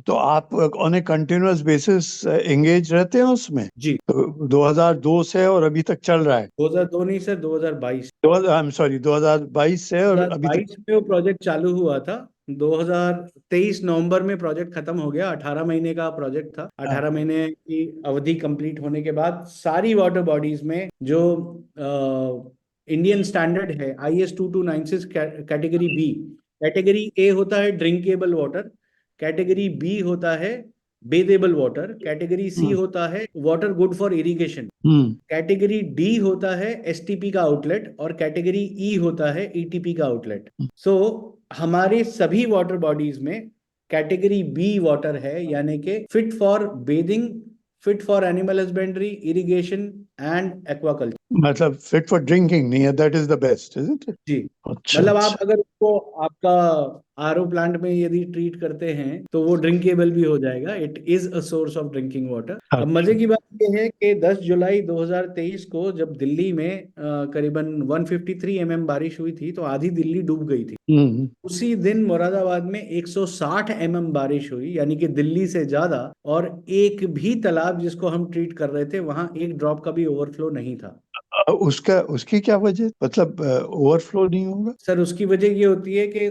तो आप on A continuous basis engage रहते हैं उसमें? जी। तो 2002 से और अभी तक चल रहा है? 2002 नहीं सर, 2022। आई एम सॉरी, 2022 से और अभी तक? 2022 में वो प्रोजेक्ट चालू हुआ था, 2023 नवंबर में प्रोजेक्ट खत्म हो गया। 18 महीने का प्रोजेक्ट था। 18 महीने की अवधि कंप्लीट होने के बाद सारी वाटर बॉडीज में जो इंडियन स्टैंडर्ड है IS 2296 category B, category A होता है ड्रिंकेबल वाटर, कैटेगरी बी होता है बेदेबल वाटर, कैटेगरी सी होता है water good for irrigation, category D होता है STP का आउटलेट, और कैटेगरी ई होता है ETP का आउटलेट। सो हमारे सभी वाटर बॉडीज में कैटेगरी बी वाटर है, यानी कि fit for bathing, fit for animal husbandry, irrigation and aquaculture. मतलब फिट फॉर ड्रिंकिंग नहीं है, that is the best, is it? जी। अच्छा, मतलब आप अगर उसको आपका RO प्लांट में यदि ट्रीट करते हैं तो वो ड्रिंकेबल भी हो जाएगा। It is a source of drinking water. अब मजे की बात यह है कि 10 जुलाई 2023 को जब दिल्ली में करीबन 153 mm बारिश हुई थी, तो आधी दिल्ली डूब गई थी। उसी दिन मुरादाबाद में 160 mm बारिश हुई, यानी कि दिल्ली से ज्यादा, और एक भी तालाब जिसको हम ट्रीट कर रहे थे वहां एक ड्रॉप का भी ओवरफ्लो नहीं था। उसकी क्या वजह, मतलब ओवरफ्लो नहीं होगा? सर उसकी वजह ये होती है कि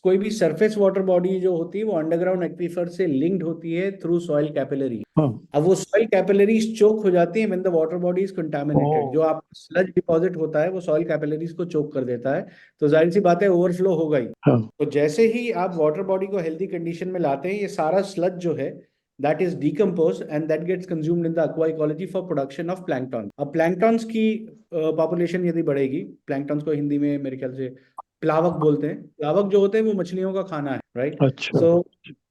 कोई भी सरफेस वाटर बॉडी जो होती है वो अंडरग्राउंड एक्वीफर से लिंक्ड होती है थ्रू सॉइल कैपिलरी। अब वो सॉइल कैपिलरीज चोक हो जाती है when the water body is contaminated. जो आप स्लज डिपॉजिट होता है वो सॉइल कैपिलरीज को चोक कर देता है, तो जाहिर सी बात है ओवरफ्लो होगा ही। तो जैसे ही आप वाटर बॉडी को हेल्दी कंडीशन में लाते हैं, ये सारा स्लज जो है that is decomposed and that gets consumed in the aqua ecology for production of plankton। अब प्लैंक्टन्स की पॉपुलेशन यदि बढ़ेगी, प्लैंक्टन्स को हिंदी में मेरे ख्याल से प्लावक बोलते हैं। प्लावक जो होते हैं वो मछलियों का खाना है, राइट? अच्छा। सो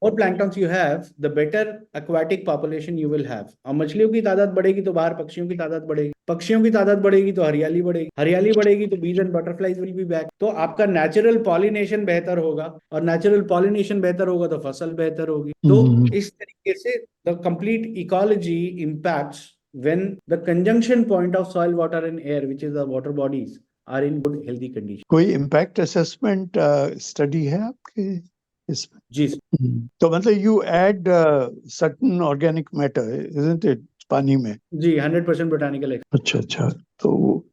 more planktons you have, the better aquatic population you will have. अब मछलियों की तादाद बढ़ेगी तो बाहर पक्षियों की तादाद बढ़ेगी, पक्षियों की तादाद बढ़ेगी तो हरियाली बढ़ेगी, हरियाली बढ़ेगी तो बीज and butterflies will be back. तो आपका नेचुरल पॉलिनेशन बेहतर होगा, और नेचुरल पॉलिनेशन बेहतर होगा तो फसल बेहतर होगी। तो इस तरीके से the complete ecology impacts when the conjunction point of soil, water and air, which is the water bodies, are in good healthy condition. कोई इम्पैक्ट असेसमेंट स्टडी है आपके इसमें? जी तो मतलब you add certain organic matter, isn't it, पानी में? जी 100% बोटानिकल। अच्छा अच्छा, तो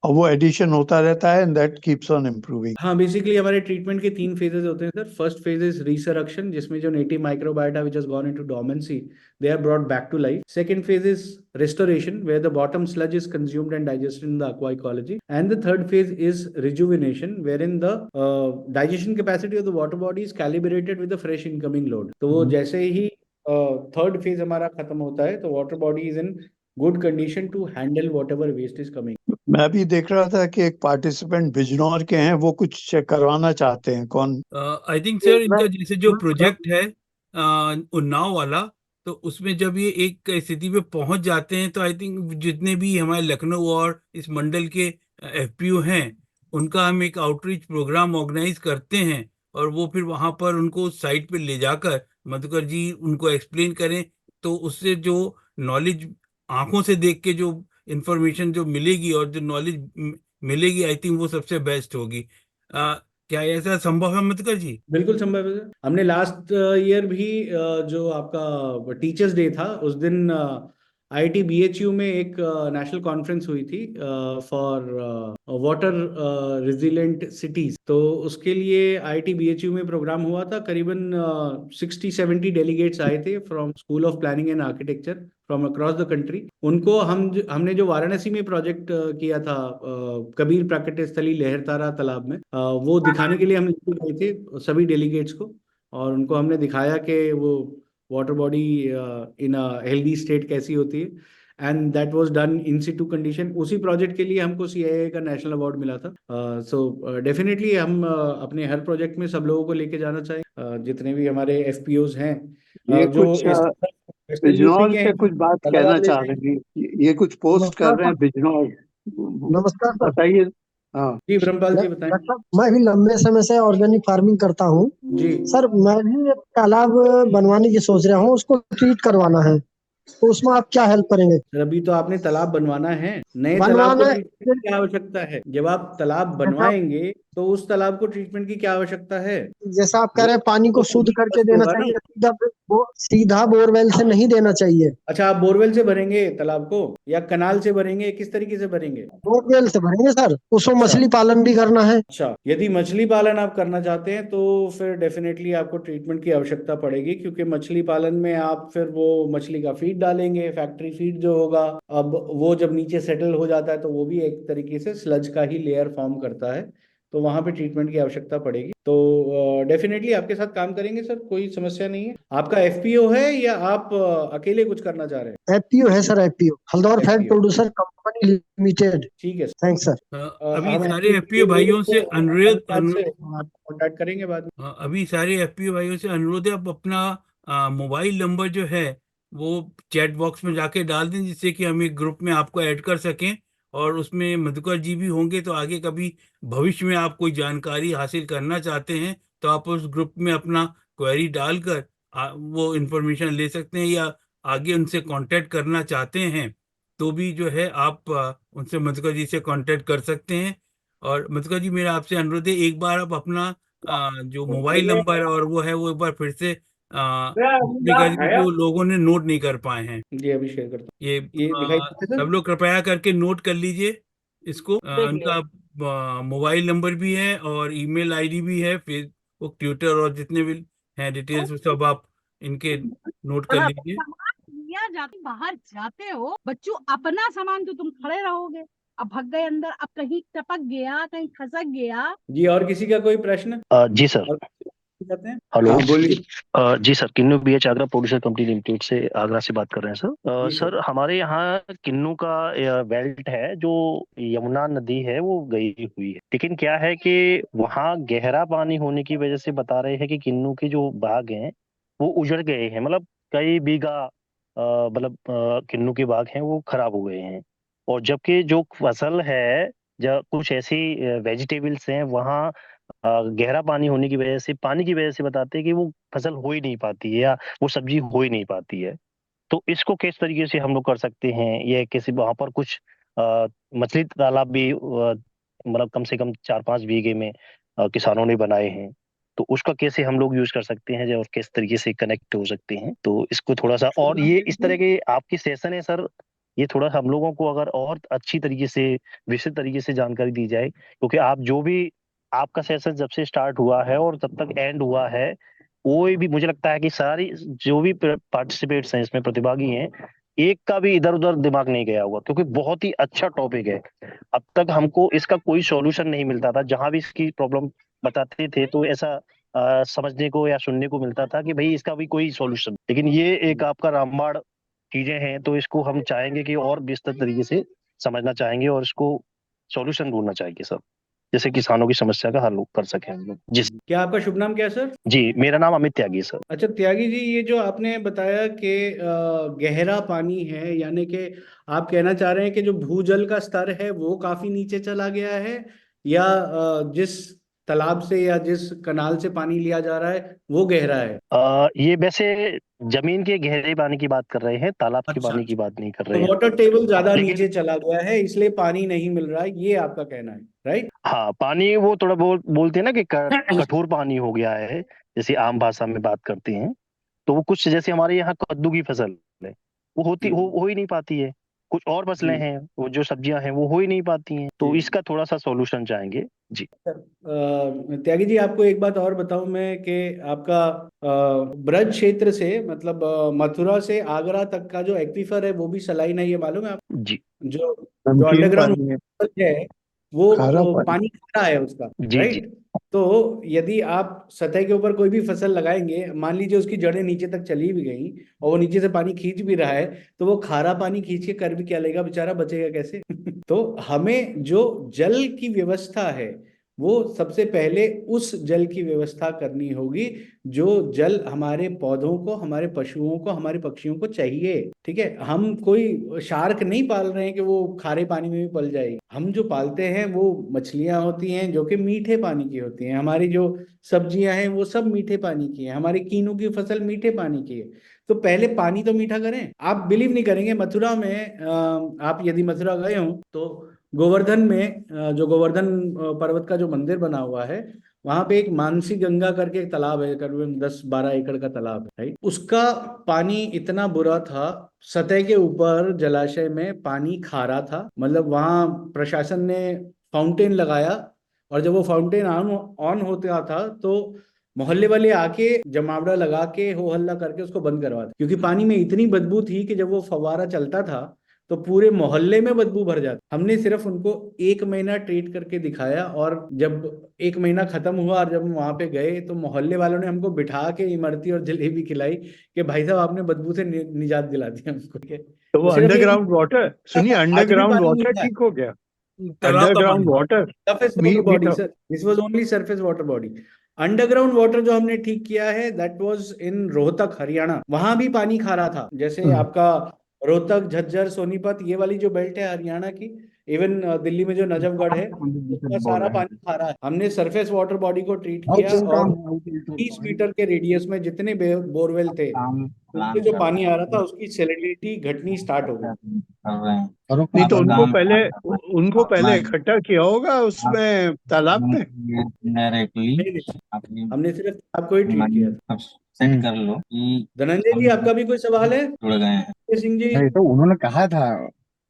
अब वो एडिशन होता रहता है and that keeps on improving. हाँ, बेसिकली हमारे ट्रीटमेंट के 3 फेजेस होते हैं sir. First phase is resurrection, जिसमें जो native microbiota which has gone into dormancy, they are brought back to life. Second phase is restoration, where the bottom sludge is consumed and digested in the aqua ecology. And the third phase is rejuvenation, wherein the digestion capacity of the water body is calibrated with the fresh incoming load. तो वो जैसे ही third phase हमारा खत्म होता है तो water body is in good condition to handle whatever waste is coming. मैं अभी देख रहा था कि एक पार्टिसिपेंट बिजनौर के हैं, वो कुछ चेक करवाना चाहते हैं। कौन? आई थिंक सर इनका जैसे जो प्रोजेक्ट है उन्नाव वाला, तो उसमें जब ये एक स्थिति पे पहुंच जाते हैं तो आई थिंक जितने भी हमारे लखनऊ और इस मंडल के एफपीओ हैं, उनका हम एक आउटरीच प्रोग्राम ऑर्गेनाइज करते हैं, और वो फिर वहां पर उनको साइट पे ले जाकर मधुकर जी उनको एक्सप्लेन करें, तो उससे जो नॉलेज आंखों से देख के जो इंफॉर्मेशन जो मिलेगी और जो नॉलेज मिलेगी, आई थिंक वो सबसे बेस्ट होगी। क्या ऐसा संभव है मधुकर जी? बिल्कुल संभव है सर। हमने लास्ट ईयर भी जो आपका टीचर्स डे था उस दिन आईआईटी बीएचयू में एक नेशनल कॉन्फ्रेंस हुई थी फॉर वाटर रेजिलेंट सिटीज। तो उसके लिए आईआईटी बीएचयू में प्रोग्राम हुआ था। करीबन 60-70 डेलीगेट्स आए थे from school of planning and architecture from across the country. उनको हमने जो वाराणसी में प्रोजेक्ट किया था कबीर प्राकृतिक स्थली लहरतारा तालाब में, वो दिखाने के लिए हम गए थे सभी डेलीगेट्स को, और उनको हमने दिखाया कि वो water body in a healthy state कैसी होती है, and that was done in Situ condition. उसी प्रोजेक्ट के लिए हमको सीआईआई का नेशनल अवार्ड मिला था। सो डेफिनेटली हम अपने हर प्रोजेक्ट में सब लोगों को लेके जाना चाहिए, जितने भी हमारे एफपीओज हैं ये जो कुछ वेस्टर्न यूपी बिजनौर के से हैं, कुछ बात कहना चाह रहे हैं, ये कुछ पोस्ट कर नमस्कार रहे हैं सर। बिजनौर, नमस्कार सर। बताइए। हाँ जी ब्रह्मपाल जी बताएं। डॉक्टर साहब, मैं भी लंबे समय से ऑर्गेनिक फार्मिंग करता हूँ जी सर। मैं भी एक तालाब बनवाने की सोच रहा हूँ, उसको ट्रीट करवाना है, तो उसमें आप क्या हेल्प करेंगे? सर, अभी तो आपने तालाब बनवाना है, नए तालाब को बनवाना ट्रीटमेंट की आवश्यकता है। जब आप तालाब जैसा बनवाएंगे तो उस तालाब को ट्रीटमेंट की क्या आवश्यकता है? जैसा आप कह वो रहे हैं, पानी को तो शुद्ध पानी करके स्वस्थ देना होगा ना। चाहिए, सीधा बोरवेल से नहीं देना चाहिए। अच्छा, आप बोरवेल से भरेंगे तालाब को या कनाल से भरेंगे, किस तरीके से भरेंगे? बोरवेल से भरेंगे सर, उसको अच्छा मछली पालन भी करना है। अच्छा, यदि मछली पालन आप करना चाहते हैं तो फिर डेफिनेटली आपको ट्रीटमेंट की आवश्यकता पड़ेगी, क्योंकि मछली पालन में आप फिर वो मछली का फीड डालेंगे, फैक्ट्री फीड जो होगा, अब वो जब नीचे सेटल हो जाता है तो वो भी एक तरीके से स्लज का ही लेयर फॉर्म करता है, तो वहां पे ट्रीटमेंट की आवश्यकता पड़ेगी। तो डेफिनेटली आपके साथ काम करेंगे सर, कोई समस्या नहीं है। आपका एफपीओ है या आप अकेले कुछ करना चाह रहे हैं? एफपीओ है सर, एफपीओ हल्द्वार फैट एफपीओ, प्रोड्यूसर कंपनी लिमिटेड। ठीक है। Thanks sir. अभी हम सारे एफपीओ भाइयों से अनुरोध कांटेक्ट करेंगे बाद में। अभी सारे एफपीओ भाइयों से अनुरोध है, आप अपना मोबाइल नंबर जो है वो चैट बॉक्स में जाके डाल दें, जिससे कि हम एक ग्रुप में आपको ऐड कर सकें, और उसमें मधुकर जी भी होंगे, तो आगे कभी भविष्य में आप कोई जानकारी हासिल करना चाहते हैं तो आप उस ग्रुप में अपना क्वेरी डालकर वो इंफॉर्मेशन ले सकते हैं, या आगे उनसे कांटेक्ट करना चाहते हैं तो भी जो है आप उनसे मधुकर जी से कांटेक्ट कर सकते हैं। और मधुकर जी, मेरा आपसे अनुरोध है, एक बार आप अपना जो मोबाइल नंबर और वो है वो एक बार फिर से कर दीजिए, जो लोगों ने नोट नहीं कर पाए हैं। जी अभी शेयर करता ये हूँ, ये दिखाई देते सर। सब लोग कृपया करके नोट कर लीजिए इसको। उनका मोबाइल नंबर भी है और ईमेल आईडी भी है, फेसबुक, ट्विटर और जितने भी हैं डिटेल्स सब आप इनके नोट कर लीजिए। लिया जाते, बाहर जाते हो बच्चों, अपना सामान तो तुम खड़े रहोगे, अब भग गए अंदर, अब कहीं टपक गया, कहीं खसक गया। जी और किसी का कोई प्रश्न? जी सर। जाते हैं। हेलो। हाँ बोलिए। जी sir, Kinnu BH Agra producer company limited से आगरा से बात कर रहे हैं सर। जी सर। सर हमारे यहाँ किन्नू का बेल्ट है जो यमुना नदी है वो गई हुई है, लेकिन क्या है कि वहाँ गहरा पानी होने की वजह से बता रहे हैं कि किन्नू के जो बाग हैं वो उजड़ गए हैं, मतलब कई बीघा किन्नू के बाग हैं वो खराब हो गए हैं। और जबकि जो फसल है, जब कुछ ऐसी वेजिटेबल्स हैं वहाँ गहरा पानी होने की वजह से, पानी की वजह से बताते हैं कि वो फसल हो ही नहीं पाती है या वो सब्जी हो ही नहीं पाती है। तो इसको किस तरीके से हम लोग कर सकते हैं? ये किसी वहां पर कुछ मछली तालाब भी मतलब कम से कम 4-5 बीघे में किसानों ने बनाए हैं, तो उसका कैसे हम लोग यूज कर सकते हैं और किस तरीके से कनेक्ट हो सकते हैं? तो इसको थोड़ा सा, और ये इस तरह के आपकी सेशन है सर, ये थोड़ा हम लोगों को अगर और अच्छी तरीके से, विस्तृत तरीके से जानकारी दी जाए, क्योंकि आप जो भी, आपका सेशन जब से स्टार्ट हुआ है और तब तक एंड हुआ है, कोई भी, मुझे लगता है कि सारी जो भी पार्टिसिपेट्स हैं इसमें, प्रतिभागी हैं, एक का भी इधर उधर दिमाग नहीं गया हुआ, क्योंकि बहुत ही अच्छा टॉपिक है। अब तक हमको इसका कोई सॉल्यूशन नहीं मिलता था, जहां भी इसकी प्रॉब्लम बताते थे तो ऐसा समझने को या सुनने को मिलता था कि भाई इसका भी कोई सॉल्यूशन, लेकिन ये एक आपका रामबाण चीजें हैं, तो इसको हम चाहेंगे कि और विस्तृत तरीके से समझना चाहेंगे और इसको सॉल्यूशन ढूंढना चाहेंगे सर, जैसे किसानों की समस्या का हल कर सके हम लोग। जी क्या आपका शुभ नाम क्या है सर? जी, मेरा नाम अमित त्यागी है सर। अच्छा त्यागी जी, ये जो आपने बताया कि गहरा पानी है, यानी कि आप कहना चाह रहे हैं कि जो भूजल का स्तर है वो काफी नीचे चला गया है, या जिस तालाब से या जिस कनाल से पानी लिया जा रहा है वो गहरा है? ये वैसे जमीन के गहरे पानी की बात कर रहे हैं, तालाब के अच्छा पानी की अच्छा। बात नहीं कर तो रहे हैं। वाटर टेबल ज्यादा लेकिन नीचे चला गया है इसलिए पानी नहीं मिल रहा है, ये आपका कहना है, राइट? हाँ, पानी वो थोड़ा बोलते हैं ना कि कठोर पानी हो गया है, जैसे आम भाषा में बात करते हैं, तो वो कुछ जैसे हमारे यहाँ कद्दू की फसल है, वो होती हो ही नहीं पाती है। कुछ और फसलें जी हैं, वो जो सब्जियां हैं वो हो ही नहीं पाती हैं, तो जी। इसका थोड़ा सा सॉल्यूशन चाहेंगे जी। त्यागी जी, आपको एक बात और बताऊं मैं कि आपका ब्रज क्षेत्र से, मतलब मथुरा से आगरा तक का जो एक्वीफर है वो भी सलाइन है, ये मालूम है आप? जी जो जो नमकीन अंडरग्राउंड पानी है, है वो खारा पानी। पानी खारा है उसका, जी जी। राइट? तो यदि आप सतह के ऊपर कोई भी फसल लगाएंगे, मान लीजिए उसकी जड़ें नीचे तक चली भी गई और वो नीचे से पानी खींच भी रहा है, तो वो खारा पानी खींच के कर भी क्या लेगा, बेचारा बचेगा कैसे? तो हमें जो जल की व्यवस्था है वो सबसे पहले उस जल की व्यवस्था करनी होगी जो जल हमारे पौधों को, हमारे पशुओं को, हमारे पक्षियों को चाहिए। ठीक है, हम कोई शार्क नहीं पाल रहे हैं कि वो खारे पानी में भी पल जाएगी। हम जो पालते हैं वो मछलियां होती हैं जो कि मीठे पानी की होती हैं, हमारी जो सब्जियां हैं वो सब मीठे पानी की है, हमारी कीनू की फसल मीठे पानी की है। तो पहले पानी तो मीठा करें। आप बिलीव नहीं करेंगे, मथुरा में आप यदि मथुरा गए हो तो गोवर्धन में जो गोवर्धन पर्वत का जो मंदिर बना हुआ है, वहां पे एक मानसी गंगा करके एक तालाब है, करीबन 10-12 एकड़ का तालाब है, राइट? उसका पानी इतना बुरा था, सतह के ऊपर जलाशय में पानी खारा था, मतलब वहां प्रशासन ने फाउंटेन लगाया, और जब वो फाउंटेन ऑन ऑन होता था तो मोहल्ले वाले आके जमावड़ा लगा के हो हल्ला करके उसको बंद करवाते, क्योंकि पानी में इतनी बदबू थी कि जब वो फव्वारा चलता था तो पूरे मोहल्ले में बदबू भर जाती। हमने सिर्फ उनको 1 महीना ट्रीट करके दिखाया, और जब 1 महीना खत्म हुआ और जब हम वहां पे गए तो मोहल्ले वालों ने हमको बिठा के इमरती और जलेबी खिलाई कि भाई साहब आपने बदबू से निजात दिला दी हमको। ठीक है, तो वो तो सिर्फ एक अंडरग्राउंड वाटर, सुनिए, आज भी अंडरग्राउंड पानी वाटर मीठा है। ठीक हो गया? तालाब का अंडरग्राउंड पानी। वाटर सरफेस वाटर बॉडी मीठा? Sir, this was only surface water body. Underground water जो हमने ठीक किया है दैट वाज इन रोहतक हरियाणा, वहां भी पानी खारा था, जैसे आपका रोहतक झज्जर सोनीपत ये वाली जो बेल्ट है हरियाणा की, इवन दिल्ली में जो नजफगढ़ है उसका सारा पानी खारा है। हमने सरफेस वाटर बॉडी को ट्रीट किया और 30 मीटर के रेडियस में जितने बोरवेल थे उससे जो पानी आ रहा था उसकी सैलिनिटी घटनी स्टार्ट हो गई। नहीं तो उनको पहले इकट्ठा किया होगा उसमें, तालाब में। नहीं नहीं, हमने सिर्फ आपको ही ट्रीट किया था। सेंड कर लो। धनंजय जी, आपका भी कोई सवाल है? जुड़ गए हैं सिंह जी। तो उन्होंने कहा था।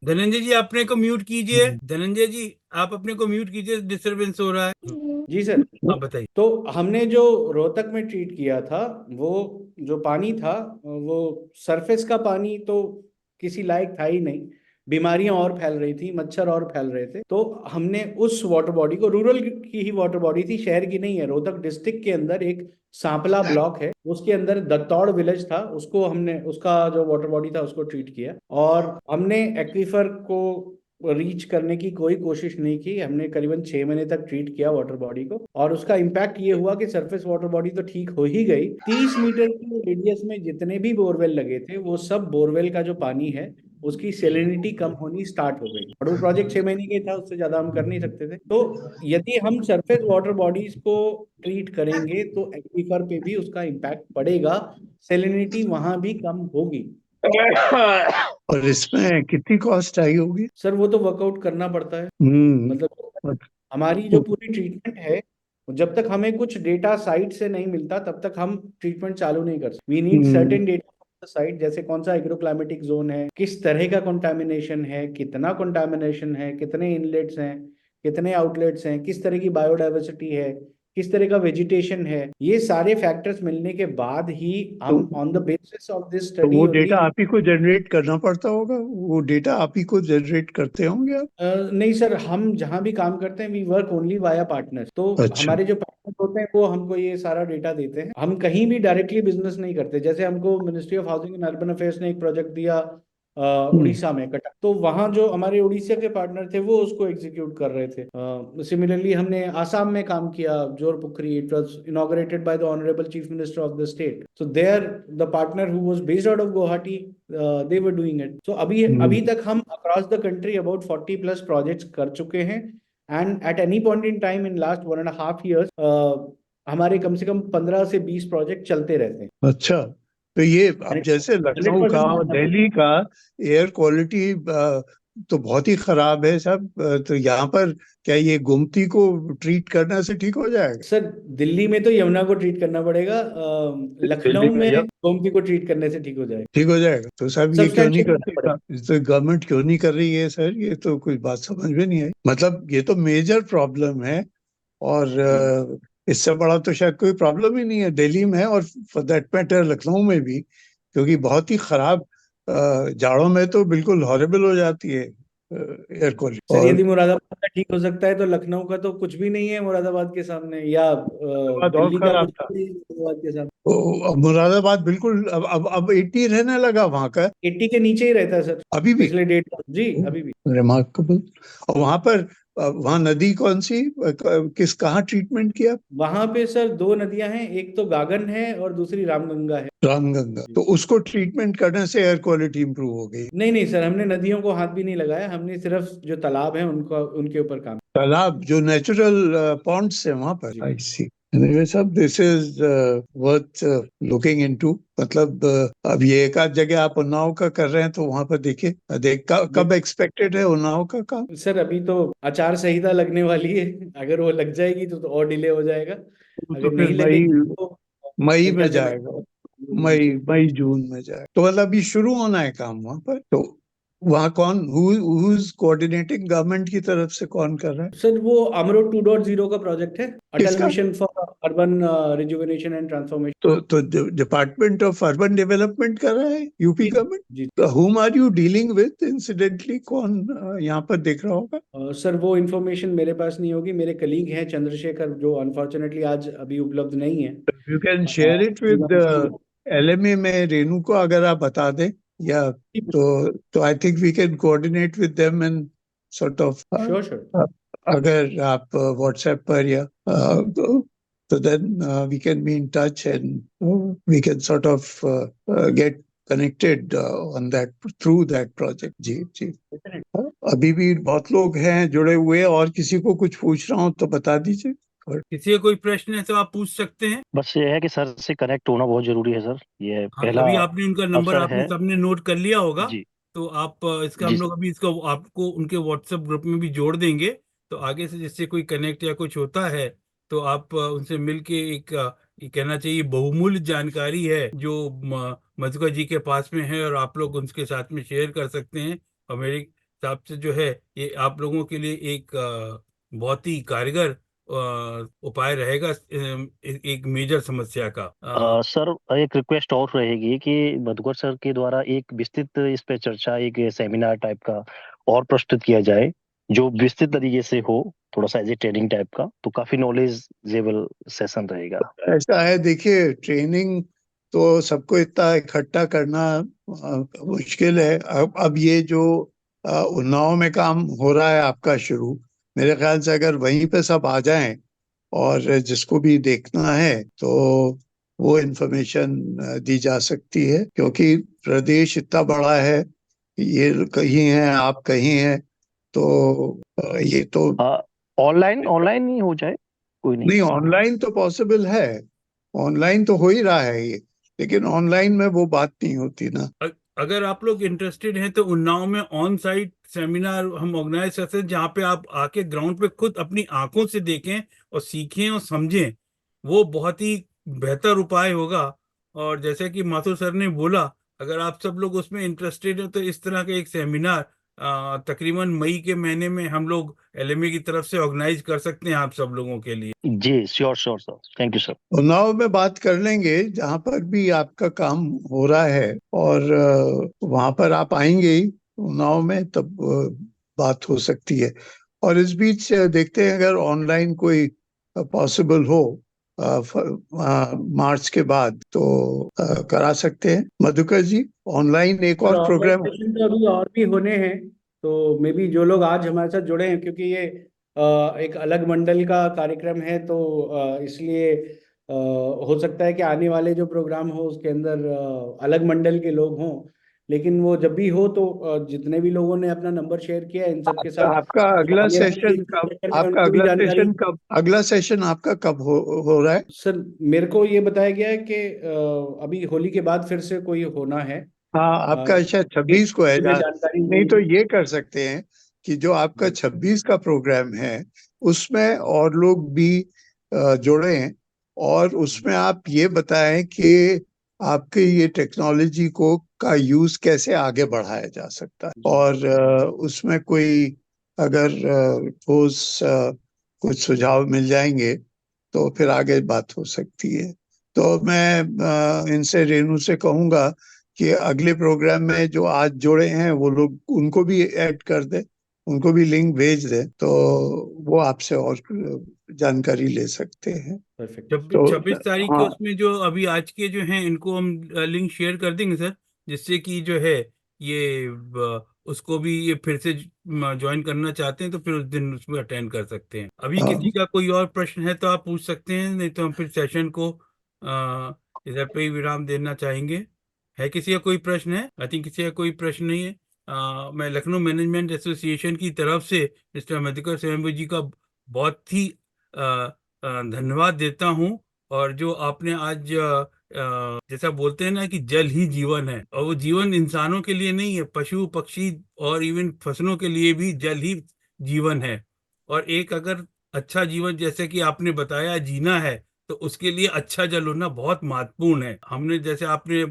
धनंजय जी अपने को म्यूट कीजिए, धनंजय जी आप अपने को म्यूट कीजिए, डिस्टरबेंस हो रहा है। जी सर। आप बताइए। तो हमने जो रोहतक में ट्रीट किया था, वो जो पानी था वो सरफेस का पानी तो किसी लायक था ही नहीं, बीमारियां और फैल रही थी, मच्छर और फैल रहे थे। तो हमने उस वाटर बॉडी को, रूरल की ही वाटर बॉडी थी, शहर की नहीं है, रोहतक डिस्ट्रिक्ट के अंदर एक सांपला ब्लॉक है, उसके अंदर दत्तौड़ विलेज था, उसको हमने, उसका जो वाटर बॉडी था उसको ट्रीट किया। और हमने एक्वीफर को रीच करने की कोई कोशिश नहीं की। हमने करीबन 6 महीने तक ट्रीट किया वाटर बॉडी को, और उसका इम्पैक्ट ये हुआ कि सरफेस वाटर बॉडी तो ठीक हो ही गई। 30 मीटर की रेडियस में जितने भी बोरवेल लगे थे, वो सब बोरवेल का जो पानी है उसकी सेलिनिटी कम होनी स्टार्ट हो गई। और वो प्रोजेक्ट 6 महीने के था, उससे ज्यादा हम कर नहीं सकते थे। तो यदि हम सरफेस वाटर बॉडीज को ट्रीट करेंगे तो एक्वीफर पे भी उसका इम्पैक्ट पड़ेगा, सेलिनिटी वहां भी कम होगी। और इसमें कितनी कॉस्ट आई होगी? सर वो तो वर्कआउट करना पड़ता है। मतलब हमारी जो पूरी ट्रीटमेंट है, जब तक हमें कुछ डेटा साइट से नहीं मिलता तब तक हम ट्रीटमेंट चालू नहीं कर सकते। We need certain data site, जैसे कौन सा एग्रोक्लाइमेटिक जोन है, किस तरह का कंटामिनेशन है, कितना कंटामिनेशन है, कितने इनलेट्स हैं, कितने आउटलेट्स हैं, किस तरह की बायोडाइवर्सिटी है, किस तरह का वेजिटेशन है, ये सारे फैक्टर्स मिलने के बाद ही हम on the basis of this तो स्टडी। वो डेटा आप ही को जनरेट करना पड़ता होगा, वो डेटा आप ही को जनरेट करते होंगे आप? नहीं सर, हम जहाँ भी काम करते हैं we work only via partners. तो अच्छा। हमारे जो पार्टनर होते हैं वो हमको ये सारा डेटा देते हैं। हम कहीं भी डायरेक्टली बिजनेस नहीं करते। जैसे हमको ministry of housing and urban affairs ने एक प्रोजेक्ट दिया उड़ीसा में, कटक, तो वहाँ जो हमारे उड़ीसा के पार्टनर थे वो उसको एग्जीक्यूट कर रहे थे। सिमिलरली हमने आसाम में काम किया, Jorpukhuri, it was inaugurated by the honourable chief minister of the state. So there the partner who was based out of Guwahati, they were doing it. So अभी तक हम across the country about 40+ projects कर चुके हैं, and at any point in time in last 1.5 years हमारे कम से कम 15 से 20 project चलते रहते हैं। अच्छा, तो ये अब जैसे लखनऊ का और दिल्ली का एयर क्वालिटी तो बहुत ही खराब है सब, तो यहाँ पर क्या ये गोमती को ट्रीट करने से ठीक हो जाएगा? सर दिल्ली में तो यमुना को ट्रीट करना पड़ेगा, लखनऊ में गोमती को ट्रीट करने से ठीक हो जाएगा। ठीक हो जाएगा। तो सब ये क्यों नहीं करती, तो गवर्नमेंट क्यों नहीं कर रही है सर? ये तो कोई बात समझ में नहीं आई। मतलब ये तो मेजर प्रॉब्लम है, और इससे बड़ा तो शायद कोई प्रॉब्लम ही नहीं है दिल्ली में, और फॉर दैट मैटर लखनऊ में भी, क्योंकि बहुत ही खराब जाड़ों में तो बिल्कुल हॉरिबल हो जाती है एयर क्वालिटी। सर यदि मुरादाबाद का ठीक हो सकता है तो लखनऊ का तो कुछ भी नहीं है मुरादाबाद के सामने, या दिल्ली का कुछ भी मुरादाबाद के सामने। मुरादाबाद बिल्कुल अब 80 रहने लगा वहाँ का। 80 के नीचे ही रहता है सर अभी भी? पिछले डेट जी अभी भी। रिमार्केबल। और वहाँ पर वहाँ नदी कौन सी, कहाँ ट्रीटमेंट किया? वहां पे सर 2 नदियां हैं, एक तो गागन है और दूसरी रामगंगा है। रामगंगा, तो उसको ट्रीटमेंट करने से एयर क्वालिटी इंप्रूव हो गई? नहीं सर, हमने नदियों को हाथ भी नहीं लगाया, हमने सिर्फ जो तालाब है उनको, उनके ऊपर काम। तालाब जो नेचुरल पॉन्ड्स है वहां पर? आई सी। Anyway, सब this is worth looking into. मतलब अब ये एक आध जगह आप उन्नाव का कर रहे हैं, तो वहां पर देखिए कब एक्सपेक्टेड है उन्नाव का काम? सर अभी तो आचार संहिता लगने वाली है, अगर वो लग जाएगी तो और डिले हो जाएगा, अगर नहीं लगेगी तो मई में जाएगा, मई जून में जाएगा। तो मतलब अभी शुरू होना है काम वहां पर। तो वहाँ कौन who's कोऑर्डिनेटिंग, गवर्नमेंट की तरफ से कौन कर रहा है? सर वो अमृत 2.0 का प्रोजेक्ट है, Atal mission for urban rejuvenation and transformation. तो डिपार्टमेंट ऑफ अर्बन डेवलपमेंट कर रहा है यूपी गवर्नमेंट। तो whom are you dealing with incidentally? कौन यहाँ पर देख रहा होगा? सर वो इन्फॉर्मेशन मेरे पास नहीं होगी, मेरे कलीग हैं चंद्रशेखर, जो अनफॉर्चुनेटली आज अभी उपलब्ध नहीं है। You can share it with LMA में रेनू को, अगर आप बता दें, या तो I think we can coordinate with them and sort of. Sure. अगर आप व्हाट्सएप पर या तो then we can be in touch and we can sort of get connected on that, through that project. जी अभी भी बहुत लोग हैं जुड़े हुए, और किसी को कुछ पूछ रहा हूँ तो बता दीजिए। और किसी का कोई प्रश्न है तो आप पूछ सकते हैं। बस ये है कि सर से कनेक्ट होना बहुत जरूरी है सर, ये पहला अभी आपने उनका नंबर आपने सबने नोट कर लिया होगा जी। तो आप इसका हम लोग अभी इसको आपको उनके व्हाट्सएप ग्रुप में भी जोड़ देंगे, तो आगे से जिससे कोई कनेक्ट या कुछ होता है तो आप उनसे मिलके एक ये कहना चाहिए बहुमूल्य जानकारी है जो मधुकर जी के पास में है, और आप लोग उनके साथ में शेयर कर सकते हैं। और मेरे हिसाब से जो है ये आप लोगों के लिए एक बहुत ही कारगर उपाय रहेगा एक मेजर समस्या का। सर, एक रिक्वेस्ट और रहेगी कि मधुकर सर के द्वारा एक विस्तृत इस पे चर्चा, एक सेमिनार टाइप का और प्रस्तुत किया जाए, जो विस्तृत तरीके से हो, थोड़ा सा एज ए ट्रेनिंग टाइप का, तो काफी नॉलेजेबल सेशन रहेगा। ऐसा है, देखिए ट्रेनिंग तो सबको इतना इकट्ठा करना मुश्किल है। अब ये जो उन्नाव में काम हो रहा है आपका शुरू, मेरे ख्याल से अगर वहीं पे सब आ जाएं और जिसको भी देखना है तो वो इंफॉर्मेशन दी जा सकती है, क्योंकि प्रदेश इतना बड़ा है, ये कहीं है आप कहीं हैं, तो ये तो ऑनलाइन ऑनलाइन ही हो जाए, कोई नहीं। नहीं, ऑनलाइन तो पॉसिबल है, ऑनलाइन तो हो ही रहा है ये, लेकिन ऑनलाइन में वो बात नहीं होती ना। अगर आप लोग इंटरेस्टेड हैं तो उन्नाव में ऑन साइट सेमिनार हम ऑर्गेनाइज करते हैं, जहाँ पे आप आके ग्राउंड पे खुद अपनी आंखों से देखें और सीखें और समझें। वो बहुत ही बेहतर उपाय होगा। और जैसे कि माथुर सर ने बोला, अगर आप सब लोग उसमें इंटरेस्टेड हैं तो इस तरह का एक सेमिनार तकरीबन मई के महीने में हम लोग एलएमए की तरफ से ऑर्गेनाइज कर सकते हैं आप सब लोगों के लिए। जी, sure sure sir, thank you sir. Unnao में बात कर लेंगे जहां पर भी आपका काम हो रहा है, और वहां पर आप आएंगे ही उन्नाव में, तब बात हो सकती है। और इस बीच देखते हैं अगर ऑनलाइन कोई पॉसिबल हो मार्च के बाद तो करा सकते हैं। मधुकर जी, ऑनलाइन एक और प्रोग्राम सेशन तो अभी और भी होने हैं, तो मे बी जो लोग आज हमारे साथ जुड़े हैं, क्योंकि ये एक अलग मंडल का कार्यक्रम है, तो इसलिए हो सकता है कि आने वाले जो प्रोग्राम हो उसके अंदर अलग मंडल के लोग हों, लेकिन वो जब भी हो तो जितने भी लोगों ने अपना नंबर शेयर किया है इन सब के साथ आपका अगला आगे वाले सेशन कब, सेशन में आपका उनको भी अगला जानकारी। सेशन कब, अगला सेशन आपका कब हो रहा है? सर, मेरे को ये बताया गया है कि अभी होली के बाद फिर से कोई होना है। हाँ, आपका शायद 26 को है। मुझे जानकारी नहीं तो नहीं। ये कर सकते हैं कि जो आपका 26 का प्रोग्राम है उसमें और लोग भी जुड़े, और उसमें आप ये बताएं कि आपके ये टेक्नोलॉजी को का यूज कैसे आगे बढ़ाया जा सकता है, और उसमें कोई अगर ठोस कुछ सुझाव मिल जाएंगे तो फिर आगे बात हो सकती है। तो मैं इनसे, रेनू से कहूंगा कि अगले प्रोग्राम में जो आज जुड़े हैं वो लोग, उनको भी ऐड कर दे, उनको भी लिंक भेज दे, तो वो आपसे और जानकारी ले सकते हैं। तो 26 तारीख के हाँ, उसमें जो अभी आज के जो हैं इनको हम लिंक शेयर कर देंगे सर, जिससे कि जो है ये उसको भी ये फिर से ज्वाइन करना चाहते हैं तो फिर उस दिन उसमें अटेंड कर सकते हैं। अभी हाँ, किसी का कोई और प्रश्न है तो आप पूछ सकते हैं, नहीं तो हम फिर सेशन को इधर पे ही विराम देना चाहेंगे। है किसी का कोई प्रश्न है? आई थिंक किसी का कोई प्रश्न नहीं है। मैं लखनऊ मैनेजमेंट एसोसिएशन की तरफ से मिस्टर मधुकर स्वयंभू जी का बहुत ही धन्यवाद देता हूँ। और जो आपने आज जैसा बोलते हैं ना कि जल ही जीवन है, और वो जीवन इंसानों के लिए नहीं है, पशु पक्षी और इवन फसलों के लिए भी जल ही जीवन है। और एक अगर अच्छा जीवन जैसे कि आपने बताया जीना है, तो उसके लिए अच्छा जल होना बहुत महत्वपूर्ण है। हमने जैसे आपने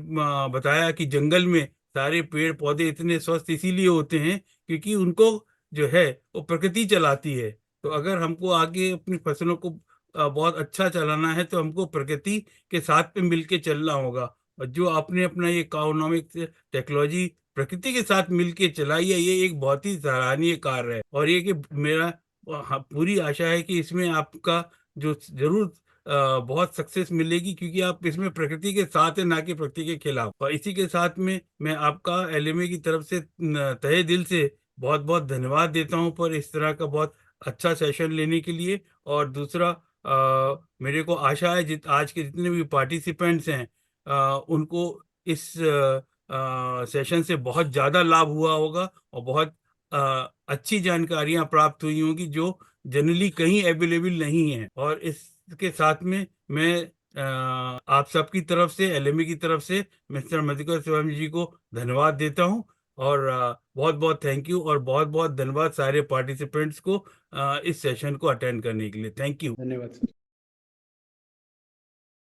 बताया कि जंगल में सारे पेड़ पौधे इतने स्वस्थ इसीलिए होते हैं क्योंकि उनको जो है वो प्रकृति चलाती है। तो अगर हमको आगे अपनी फसलों को बहुत अच्छा चलाना है तो हमको प्रकृति के साथ में मिलके चलना होगा। और जो आपने अपना ये काउनॉमिक टेक्नोलॉजी प्रकृति के साथ मिलके चलाई है, ये एक बहुत ही सराहनीय कार्य है। और ये कि मेरा पूरी आशा है कि इसमें आपका जो जरूर बहुत सक्सेस मिलेगी, क्योंकि आप इसमें प्रकृति के साथ है, ना कि प्रकृति के खिलाफ। और इसी के साथ में मैं आपका एलएमए की तरफ से तहे दिल से बहुत बहुत धन्यवाद देता हूं पर इस तरह का बहुत अच्छा सेशन लेने के लिए। और दूसरा मेरे को आशा है आज के जितने भी पार्टिसिपेंट्स हैं उनको इस सेशन से बहुत ज़्यादा लाभ हुआ होगा और बहुत अच्छी जानकारियां प्राप्त हुई होंगी जो जनरली कहीं अवेलेबल नहीं है। और इसके साथ में मैं आप सबकी तरफ से, एलएमए की तरफ से मिस्टर मधुकर स्वयं जी को धन्यवाद देता हूं। और बहुत बहुत थैंक यू, और बहुत बहुत धन्यवाद सारे पार्टिसिपेंट्स को इस सेशन को अटेंड करने के लिए। Thank you. धन्यवाद।